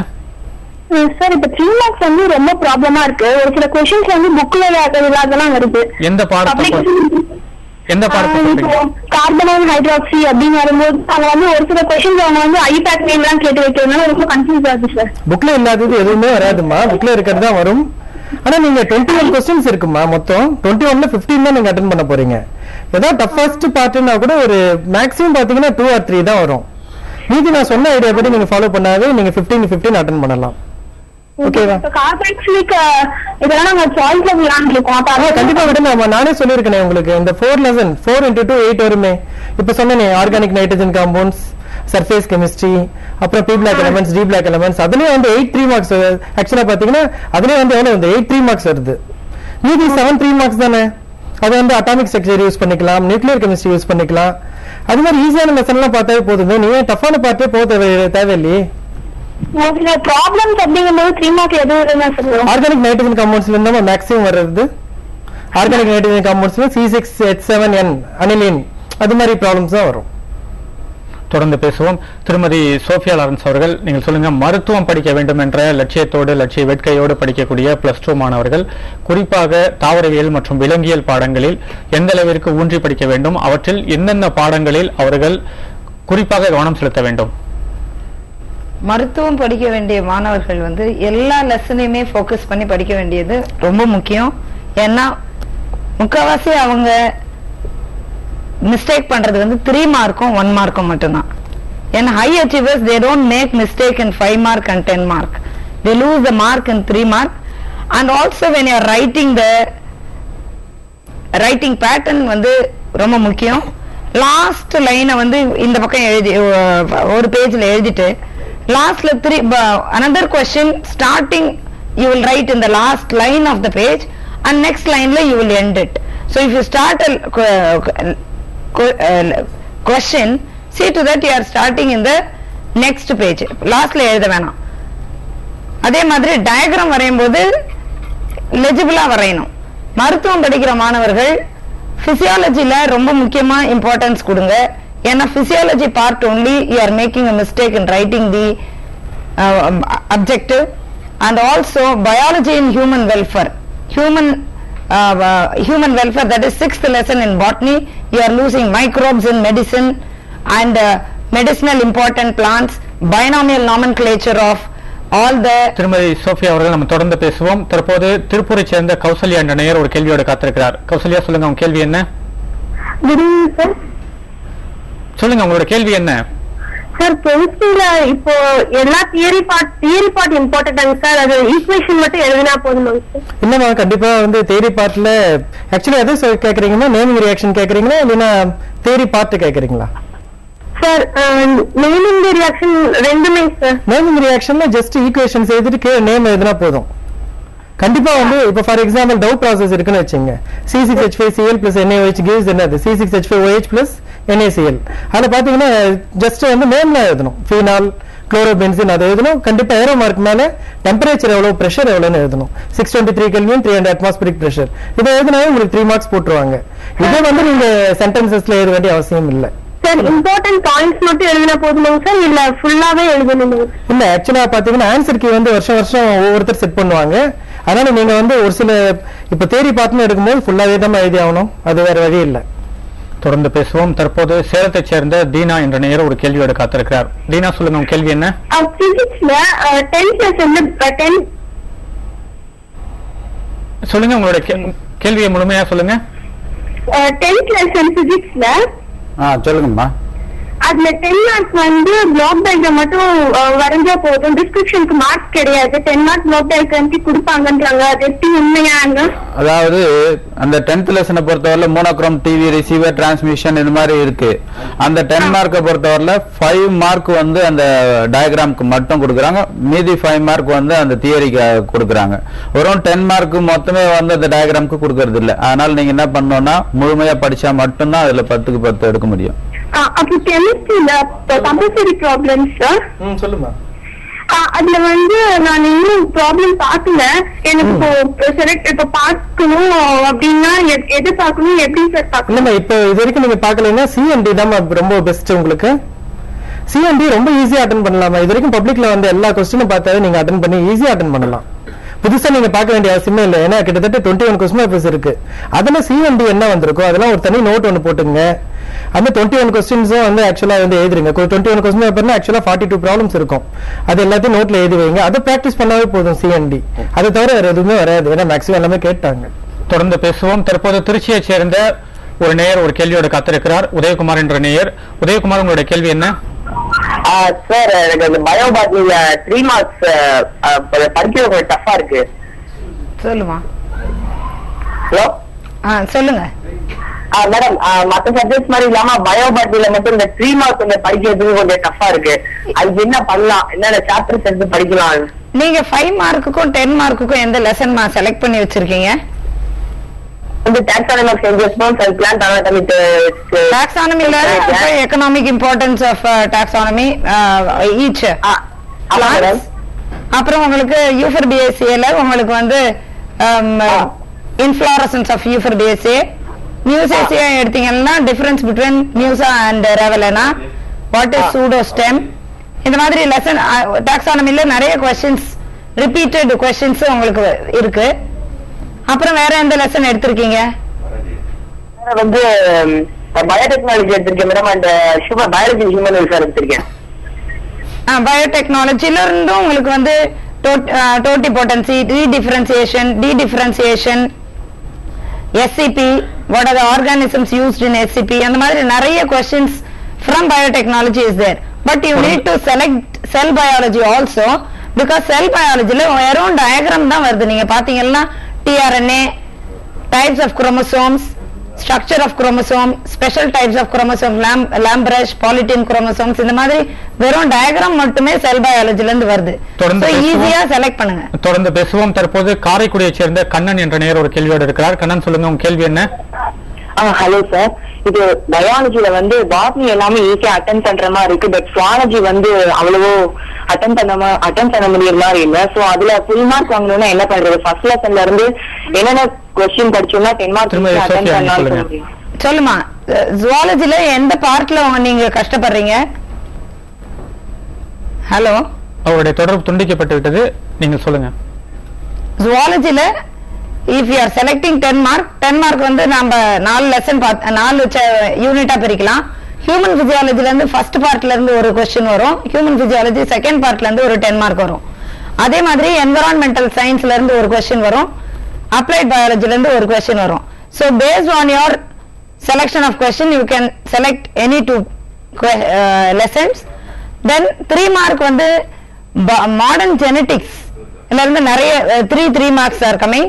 சார், இப்ப 3 marks வந்து ரொம்ப ப்ராப்ளமா இருக்கு. ஒரு சில क्वेश्चंस வந்து புக்ல அதெல்லாம் வருது. எந்த பாடத்தை கார்பன் ஹைட்ராக்சி அப்படின்னு வரும்போது அவங்க வந்து ஒரு சில क्वेश्चंस அவங்க வந்து ஐபேக் நேம் எல்லாம் கேட்டு வைக்கிறதுனால ரொம்ப கன்ஃபியூஸ் ஆகுது சார். புக்ல இல்லாதது எதுவுமே வராதுமா, புக்ல இருக்கிறது தான் வரும். ஆனா நீங்க 21 கொஸ்டின்ஸ் இருக்குமா, மொத்தம் 21ல 15 தான் நீங்க அட்டெண்ட் பண்ண போறீங்க. ஏதாவது டஃபஸ்ட் பார்ட்னா கூட ஒரு மேக்ஸிமம் பாத்தீங்கன்னா 2 or 3 தான் வரும். மீதி நான் சொன்ன ஐடியா படி நீங்க ஃபாலோ பண்ணாவே நீங்க 15 அட்டெண்ட் பண்ணலாம். ஓகேவா? கார்போக்சிலிக் இதெல்லாம் நம்ம சாய்ஸ்ல விளையாண்டு இருக்கோம். அப்ப கண்டிப்பா விடுங்க. நானே சொல்லியிருக்கேன் உங்களுக்கு இந்த 4 லெசன் 4 into 2 8 வருமே. இப்ப சொன்னேனே organic nitrogen compounds, surface chemistry, அப்புறம் B block elements, D block elements, அதுலயே வந்து 8 3 marks. ஆக்சுவலா பாத்தீங்கன்னா அதுலயே வந்து எவ்வளவு வந்து 8 3 marks வருது. மீதி 7 3 marks தானே. அது வந்து அட்டாமிக் ஸ்ட்ரக்சர் யூஸ் பண்ணிக்கலாம், நியூக்ளியர் கெமிஸ்ட்ரி யூஸ் பண்ணிக்கலாம். அது மாதிரி ஈஸியான லெசன் எல்லாம் பார்த்தாவே போதுமே. நீங்க டஃப்பான பார்ட்டே போக தேவையில்லையே. ப்ராப்ளம்ஸ் அப்படிங்கும்போது 3 mark எதுவும் சொல்லுவோம். ஆர்கானிக் நைட்ரஜன் காம்பவுண்ட்ஸ்ல இருந்தா மேக்ஸிமம் வர்றது ஆர்கானிக் நைட்ரஜன் காம்பவுண்ட்ஸ்ல C6H7N அனிலின், அது மாதிரி ப்ராப்ளம்ஸ் தான் வரும். தொடர்ந்து பேசுவோம். திருமதி சோஃபியா லாரன்ஸ் அவர்கள், நீங்கள் சொல்லுங்க, மருத்துவம் படிக்க வேண்டும் என்ற லட்சிய வேட்கையோடு படிக்கக்கூடிய +2 மாணவர்கள் குறிப்பாக தாவரவியல் மற்றும் விலங்கியல் பாடங்களில் எந்த அளவிற்கு ஊன்றி படிக்க வேண்டும், அவற்றில் என்னென்ன பாடங்களில் அவர்கள் குறிப்பாக கவனம் செலுத்த வேண்டும்? மருத்துவம் படிக்க வேண்டிய மாணவர்கள் வந்து எல்லா லெசனையுமே ஃபோக்கஸ் பண்ணி படிக்க வேண்டியது ரொம்ப முக்கியம். ஏன்னா முக்கால்வாசி அவங்க மிஸ்டேக் பண்றது வந்து 3 மார்க்கும் 1 மார்க்கும் மட்டும்தான். ஏன்னா high achievers they don't make mistake in 5 mark and 10 mark. They lose the mark in 3 mark. And also when you are writing the writing pattern வந்து ரொம்ப முக்கியம். லாஸ்ட் லைனை வந்து இந்த பக்கம் எழுதி ஒரு பேஜ்ல எழுதிட்டு லாஸ்ட்ல another question starting you will write in the last line of the page and next line la you will end it. So if you start a question, see to that you are starting in the next page, last la எழுத வேணாம். அதே மாதிரி diagram வரையும் போது லெஜிபிளா வரையணும். மருத்துவம் படிக்கிற மாணவர்கள் பிசியாலஜில ரொம்ப முக்கியமா இம்பார்ட்டன்ஸ் கொடுங்க. ஏன்னா physiology part only you are making a mistake in writing the objective, and also biology in human welfare, human welfare, that is 6th lesson in botany. You are losing microbes in medicine and medicinal important plants, binomial nomenclature of all the. திருமதி Sophia அவர்கள் நம்ம தொடர்ந்து பேசுவோம். தற்போது திருப்பூரை சேர்ந்த கௌசல்யா என்ற நேயர் ஒரு கேள்வியோடு காத்திருக்கிறார். கௌசல்யா, சொல்லுங்க உங்க கேள்வி என்ன? Good evening sir. சொல்லுங்க உங்களோட கேள்வி என்ன? சார், கெமிஸ்ட்ரியில இப்போ எல்லா தியரி பார்ட் இம்பார்ட்டன்டாங்க சார். அது ஈக்குவேஷன் மட்டும் எழுதினா போதுமாங்க சார்? இல்லம்மா, கண்டிப்பா வந்து தியரி பார்ட்ல ஆக்சுவலி எதை கேக்குறீங்கன்னா, நேமிங் ரியாக்ஷன் கேக்குறீங்களா இல்லைன்னா தியரி பார்ட் கேக்குறீங்களா? சார், நேமிங் ரியாக்ஷன் ரெண்டுமே சார். நேமிங் ரியாக்ஷன்ல ஜஸ்ட் ஈக்குவேஷன்ஸ் எழுதிட்டு நேம் எழுதினா போதும். கண்டிப்பா வந்து இப்ப ஃபார் எக்ஸாம்பிள் டவ் ப்ராசஸ் இருக்குன்னு வச்சுங்க. C6H5Cl plus NaOH gives என்னது? C6H5OH plus NaCl. அதுல பாத்தீங்கன்னா ஜஸ்ட் வந்து நேம்ல எழுதணும். ஃபீனால், குளோரோபென்சின் அதை எழுதணும். கண்டிப்பா ஏரோ மார்க் மேல டெம்பரேச்சர் எவ்வளவு, பிரஷர் எவ்வளவுன்னு எழுதணும். 623 Kelvin 300 atmospheric pressure. இதை எழுதினாவே உங்களுக்கு 3 மார்க்ஸ் போட்டுருவாங்க. இதை வந்து நீங்க சென்டென்சஸ்ல எழுத வேண்டிய அவசியம் இல்லை. சார், இம்பார்ட்டன்ட் பாயிண்ட்ஸ் மட்டும் எழுதினா போதுமாங்க சார், இல்ல ஃபுல்லாவே எழுதணுமா? இல்ல, ஆக்சுவலா பாத்தீங்கன்னா ஆன்சர் கீ வந்து வருஷம் ஒவ்வொருத்தர் செட் பண்ணுவாங்க. அதனால நீங்க வந்து ஒரு சில இப்ப தேரி பார்ட்னு எடுக்கும்போது ஃபுல்லாவே தான் எழுதி ஆகணும். அது வேற வழி இல்ல. தொடர்ந்து பேசுவோம். தற்போது சேலத்தை சேர்ந்த தீனா என்ற நேயர் ஒரு கேள்வியோடு காத்திருக்கிறார். தீனா, சொல்லுங்க உங்க கேள்வி என்ன? பிசிக்ஸ்ல 10 சொல்லுங்க உங்களோட கேள்வியை முழுமையா சொல்லுங்க. 10th லெசன் பிசிக்ஸ்ல சொல்லுங்கம்மா. அதுல 10 மார்க்ஸ் வந்து பிளாக் டயக்ராம் மட்டும் வரைஞ்சா போதும், டிஸ்கிரிப்ஷனுக்கு மார்க்ஸ் கிடையாது. 10 மார்க் பிளாக் டயக்ராம்க்கு கொடுப்பாங்கன்றாங்க. அது எப்படி உண்மையாங்க? அதாவது அந்த 10th லெசனை பொறுத்தவரை மோனோக்ரோம் டிவி ரிசீவர் டிரான்ஸ்மிஷன் இந்த மாதிரி இருக்கு. அந்த 10 மார்க்கை பொறுத்தவரை 5 மார்க் வந்து அந்த டயக்ராம்க்கு மட்டும் கொடுக்குறாங்க. மீதி 5 மார்க் வந்து அந்த தியரிக்கு கொடுக்குறாங்க. வெறும் 10 மார்க் மொத்தமே வந்து அந்த டயக்ராம்க்கு கொடுக்கறது இல்லை. அதனால நீங்க என்ன பண்ணணும்னா முழுமையா படிச்சா மட்டும்தான் அதுல 10க்கு 10 எடுக்க முடியும். அப்போ கெமிஸ்ட்ரியில கம்பல்சரி ப்ராப்ளம்ஸ் சொல்லுமா. அதுல வந்து நான் இன்னும் ப்ராப்ளம் பார்க்கல. எனக்கு இப்போ பார்க்கணும் அப்படின்னா எது பார்க்கணும், எப்படி சார் பார்க்கணும்? இல்லம்மா, இப்போ இது வரைக்கும் நீங்க பார்க்கலன்னா சிஎன்டி தான் ரொம்ப பெஸ்ட். உங்களுக்கு சிஎன்டி ரொம்ப ஈஸியா அட்டென்ட் பண்ணலாமா? இது வரைக்கும் பப்ளிக்ல வந்து எல்லா கொஸ்டினும் பார்த்தாவே நீங்க அட்டென்ட் பண்ணி ஈஸியா அட்டென்ட் பண்ணலாம். புதுசா நீங்க பார்க்க வேண்டிய அவசியமே இல்லை. ஏன்னா கிட்டத்தட்ட 21 கொஸ்டின் பேப்பர்ஸ் இருக்கு. அதெல்லாம் சிஎன்டி என்ன வந்திருக்கோ அதெல்லாம் ஒரு தனி நோட் ஒன்று போட்டுங்க. அந்த 21 கொஸ்டின்ஸும் வந்து ஆக்சுவலா வந்து எழுதுறீங்க. 21 கொஸ்டின் பேப்பர்னா ஆக்சுவலா 42 ப்ராப்ளம்ஸ் இருக்கும். அது எல்லாத்தையும் நோட்ல எழுதி வைங்க. அதை பிராக்டிஸ் பண்ணாவே போதும் சிஎன்டி. அதை தவிர வேற எதுவுமே வராது. ஏன்னா மேக்ஸிமம் எல்லாமே கேட்டாங்க. தொடர்ந்து பேசுவோம். தற்போது திருச்சியை சேர்ந்த ஒரு நேயர் ஒரு கேள்வியோடு காத்திருக்கிறார். உதயகுமார் என்ற நேயர். உதயகுமார், உங்களுடைய கேள்வி என்ன? சார், எனக்கு அந்த பயோபாட்னில 3 மார்க்ஸ் படிக்கிறது கொஞ்சம் டஃபா இருக்கு. சொல்லுமா. ஹலோ, சொல்லுங்க மேடம். மற்ற சப்ஜெக்ட்ஸ் மாதிரி இல்லாம பயோபாட்னில மட்டும் இந்த 3 மார்க்ஸ் கொஞ்சம் படிக்கிறதுக்கு கொஞ்சம் டஃபா இருக்கு. அதுக்கு என்ன பண்ணலாம், என்னென்ன சாப்டர்ஸ் எடுத்து படிக்கலாம்? நீங்க 5 மார்க்குக்கும் 10 மார்க்குக்கும் எந்த லெசன் செலக்ட் பண்ணி வச்சிருக்கீங்க? Taxonomy, economic importance of taxonomy, each. அப்புறம் உங்களுக்கு யூஃபர்பியேசியல உங்களுக்கு வந்து inflorescence of யூஃபர்பியேசிய. மியூசேசியா எடுத்தீங்கன்னா difference between Musa and Ravenala, what is pseudostem, இந்த மாதிரி லெசன் டாக்ஸானமில நிறைய கொஸ்டின்ஸ், ரிப்பீட்டட் கொஸ்டின்ஸ் உங்களுக்கு இருக்கு. அப்புறம் வேற எந்த லெசன் எடுத்திருக்கீங்க? வந்து பயோடெக்னாலஜி எடுத்திருக்கேன் madam. And biology human welfare எடுத்திருக்கேன். பயோடெக்னாலஜில இருந்தும் உங்களுக்கு வந்து டோட்டிபோட்டன்சி, டிடிஃபரன்சியேஷன், SCB, what are the organisms used in SCP, அந்த மாதிரி நிறைய questions from biotechnology is there. But you need to select cell biology also, because cell biology ல வெறும் diagram தான் வருது. நீங்க பாத்தீங்கன்னா tRNA, types of chromosomes, structure of chromosome, special types of chromosome, Lamprecht, polytene chromosomes, இந்த மாதிரி வெறும் diagram மட்டுமே செல் பயாலஜில இருந்து வருது. சோ ஈஸியா செலக்ட் பண்ணுங்க. தொடர்ந்து பேசுவோம். தற்போது காரைக்குடியை சேர்ந்த கண்ணன் என்ற நேயர் ஒரு கேள்வியோடு இருக்கிறார். கண்ணன், சொல்லுங்க உங்க கேள்வி என்ன? ஹலோ சார், இது பயாலஜில வந்து பாட்னி எல்லாமே ஈஸியா அட்டென்ட் பண்ற மாதிரி இருக்கு. பட் சுவாலஜி வந்து அவ்வளவோ அட்டென்ட் பண்ண முடியற மாதிரி இல்ல. சோ அதுல ஃபுல் மார்க் வாங்கணும்னா என்ன பண்றது? ஃபர்ஸ்ட் லெசன்ல இருந்து என்னென்ன கொஸ்டின் படிச்சோம்னா 10 மார்க் அட்டென்ட் பண்ணலாம். சொல்லுமா, ஜுவாலஜில எந்த பார்ட்ல நீங்க கஷ்டப்படுறீங்க? ஹலோ, அவருடைய தொடர்பு துண்டிக்கப்பட்டு விட்டது, நீங்க சொல்லுங்க. ஜுவாலஜில if you are selecting 10 mark வந்து நம்ம 4 லெசன் 4 யூனிட்டா பிரிக்கலாம். ஹியூமன் பிசியாலஜில இருந்து ஃபர்ஸ்ட் பார்ட்ல இருந்து ஒரு क्वेश्चन வரும், ஹியூமன் பிசியாலஜி செகண்ட் பார்ட்ல இருந்து ஒரு 10 மார்க் வரும். அதே மாதிரி என்விரான்மெண்டல் சயின்ஸ்ல இருந்து ஒரு क्वेश्चन வரும், அப்ளைட் பயாலஜில இருந்து ஒரு क्वेश्चन வரும். So based on your selection of question you can select any 2 lessons. Then 3 mark வந்து மாடர்ன் ஜெனடிக்ஸ் இருந்து நிறைய 3 marks are coming.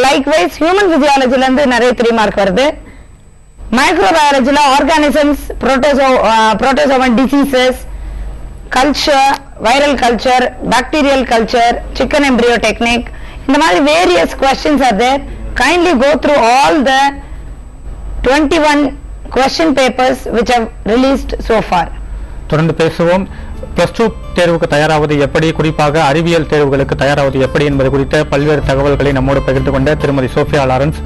Likewise human physiology ல இருந்து நிறைய 3 mark வருது. மைக்ரோபயாலஜில organisms, protozoan diseases, culture, viral culture, bacterial culture, chicken embryo technique, இந்த மாதிரி various questions are there. Kindly go through all the 21 question papers which have released so far. தொடர்ந்து பேசுவோம். +2 தேர்வுக்கு தயாராவது எப்படி, குறிப்பாக அறிவியல் தேர்வுகளுக்கு தயாராவது எப்படி என்பது குறித்த பல்வேறு தகவல்களை நம்மோடு பகிர்ந்து கொண்ட திருமதி சோஃபியா லாரன்ஸ்,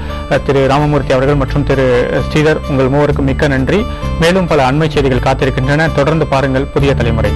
திரு ராமமூர்த்தி அவர்கள் மற்றும் திரு ஸ்ரீதர், உங்கள் மூவருக்கும் மிக்க நன்றி. மேலும் பல அண்மை செய்திகள் காத்திருக்கின்றன, தொடர்ந்து பாருங்கள் புதிய தலைமுறை.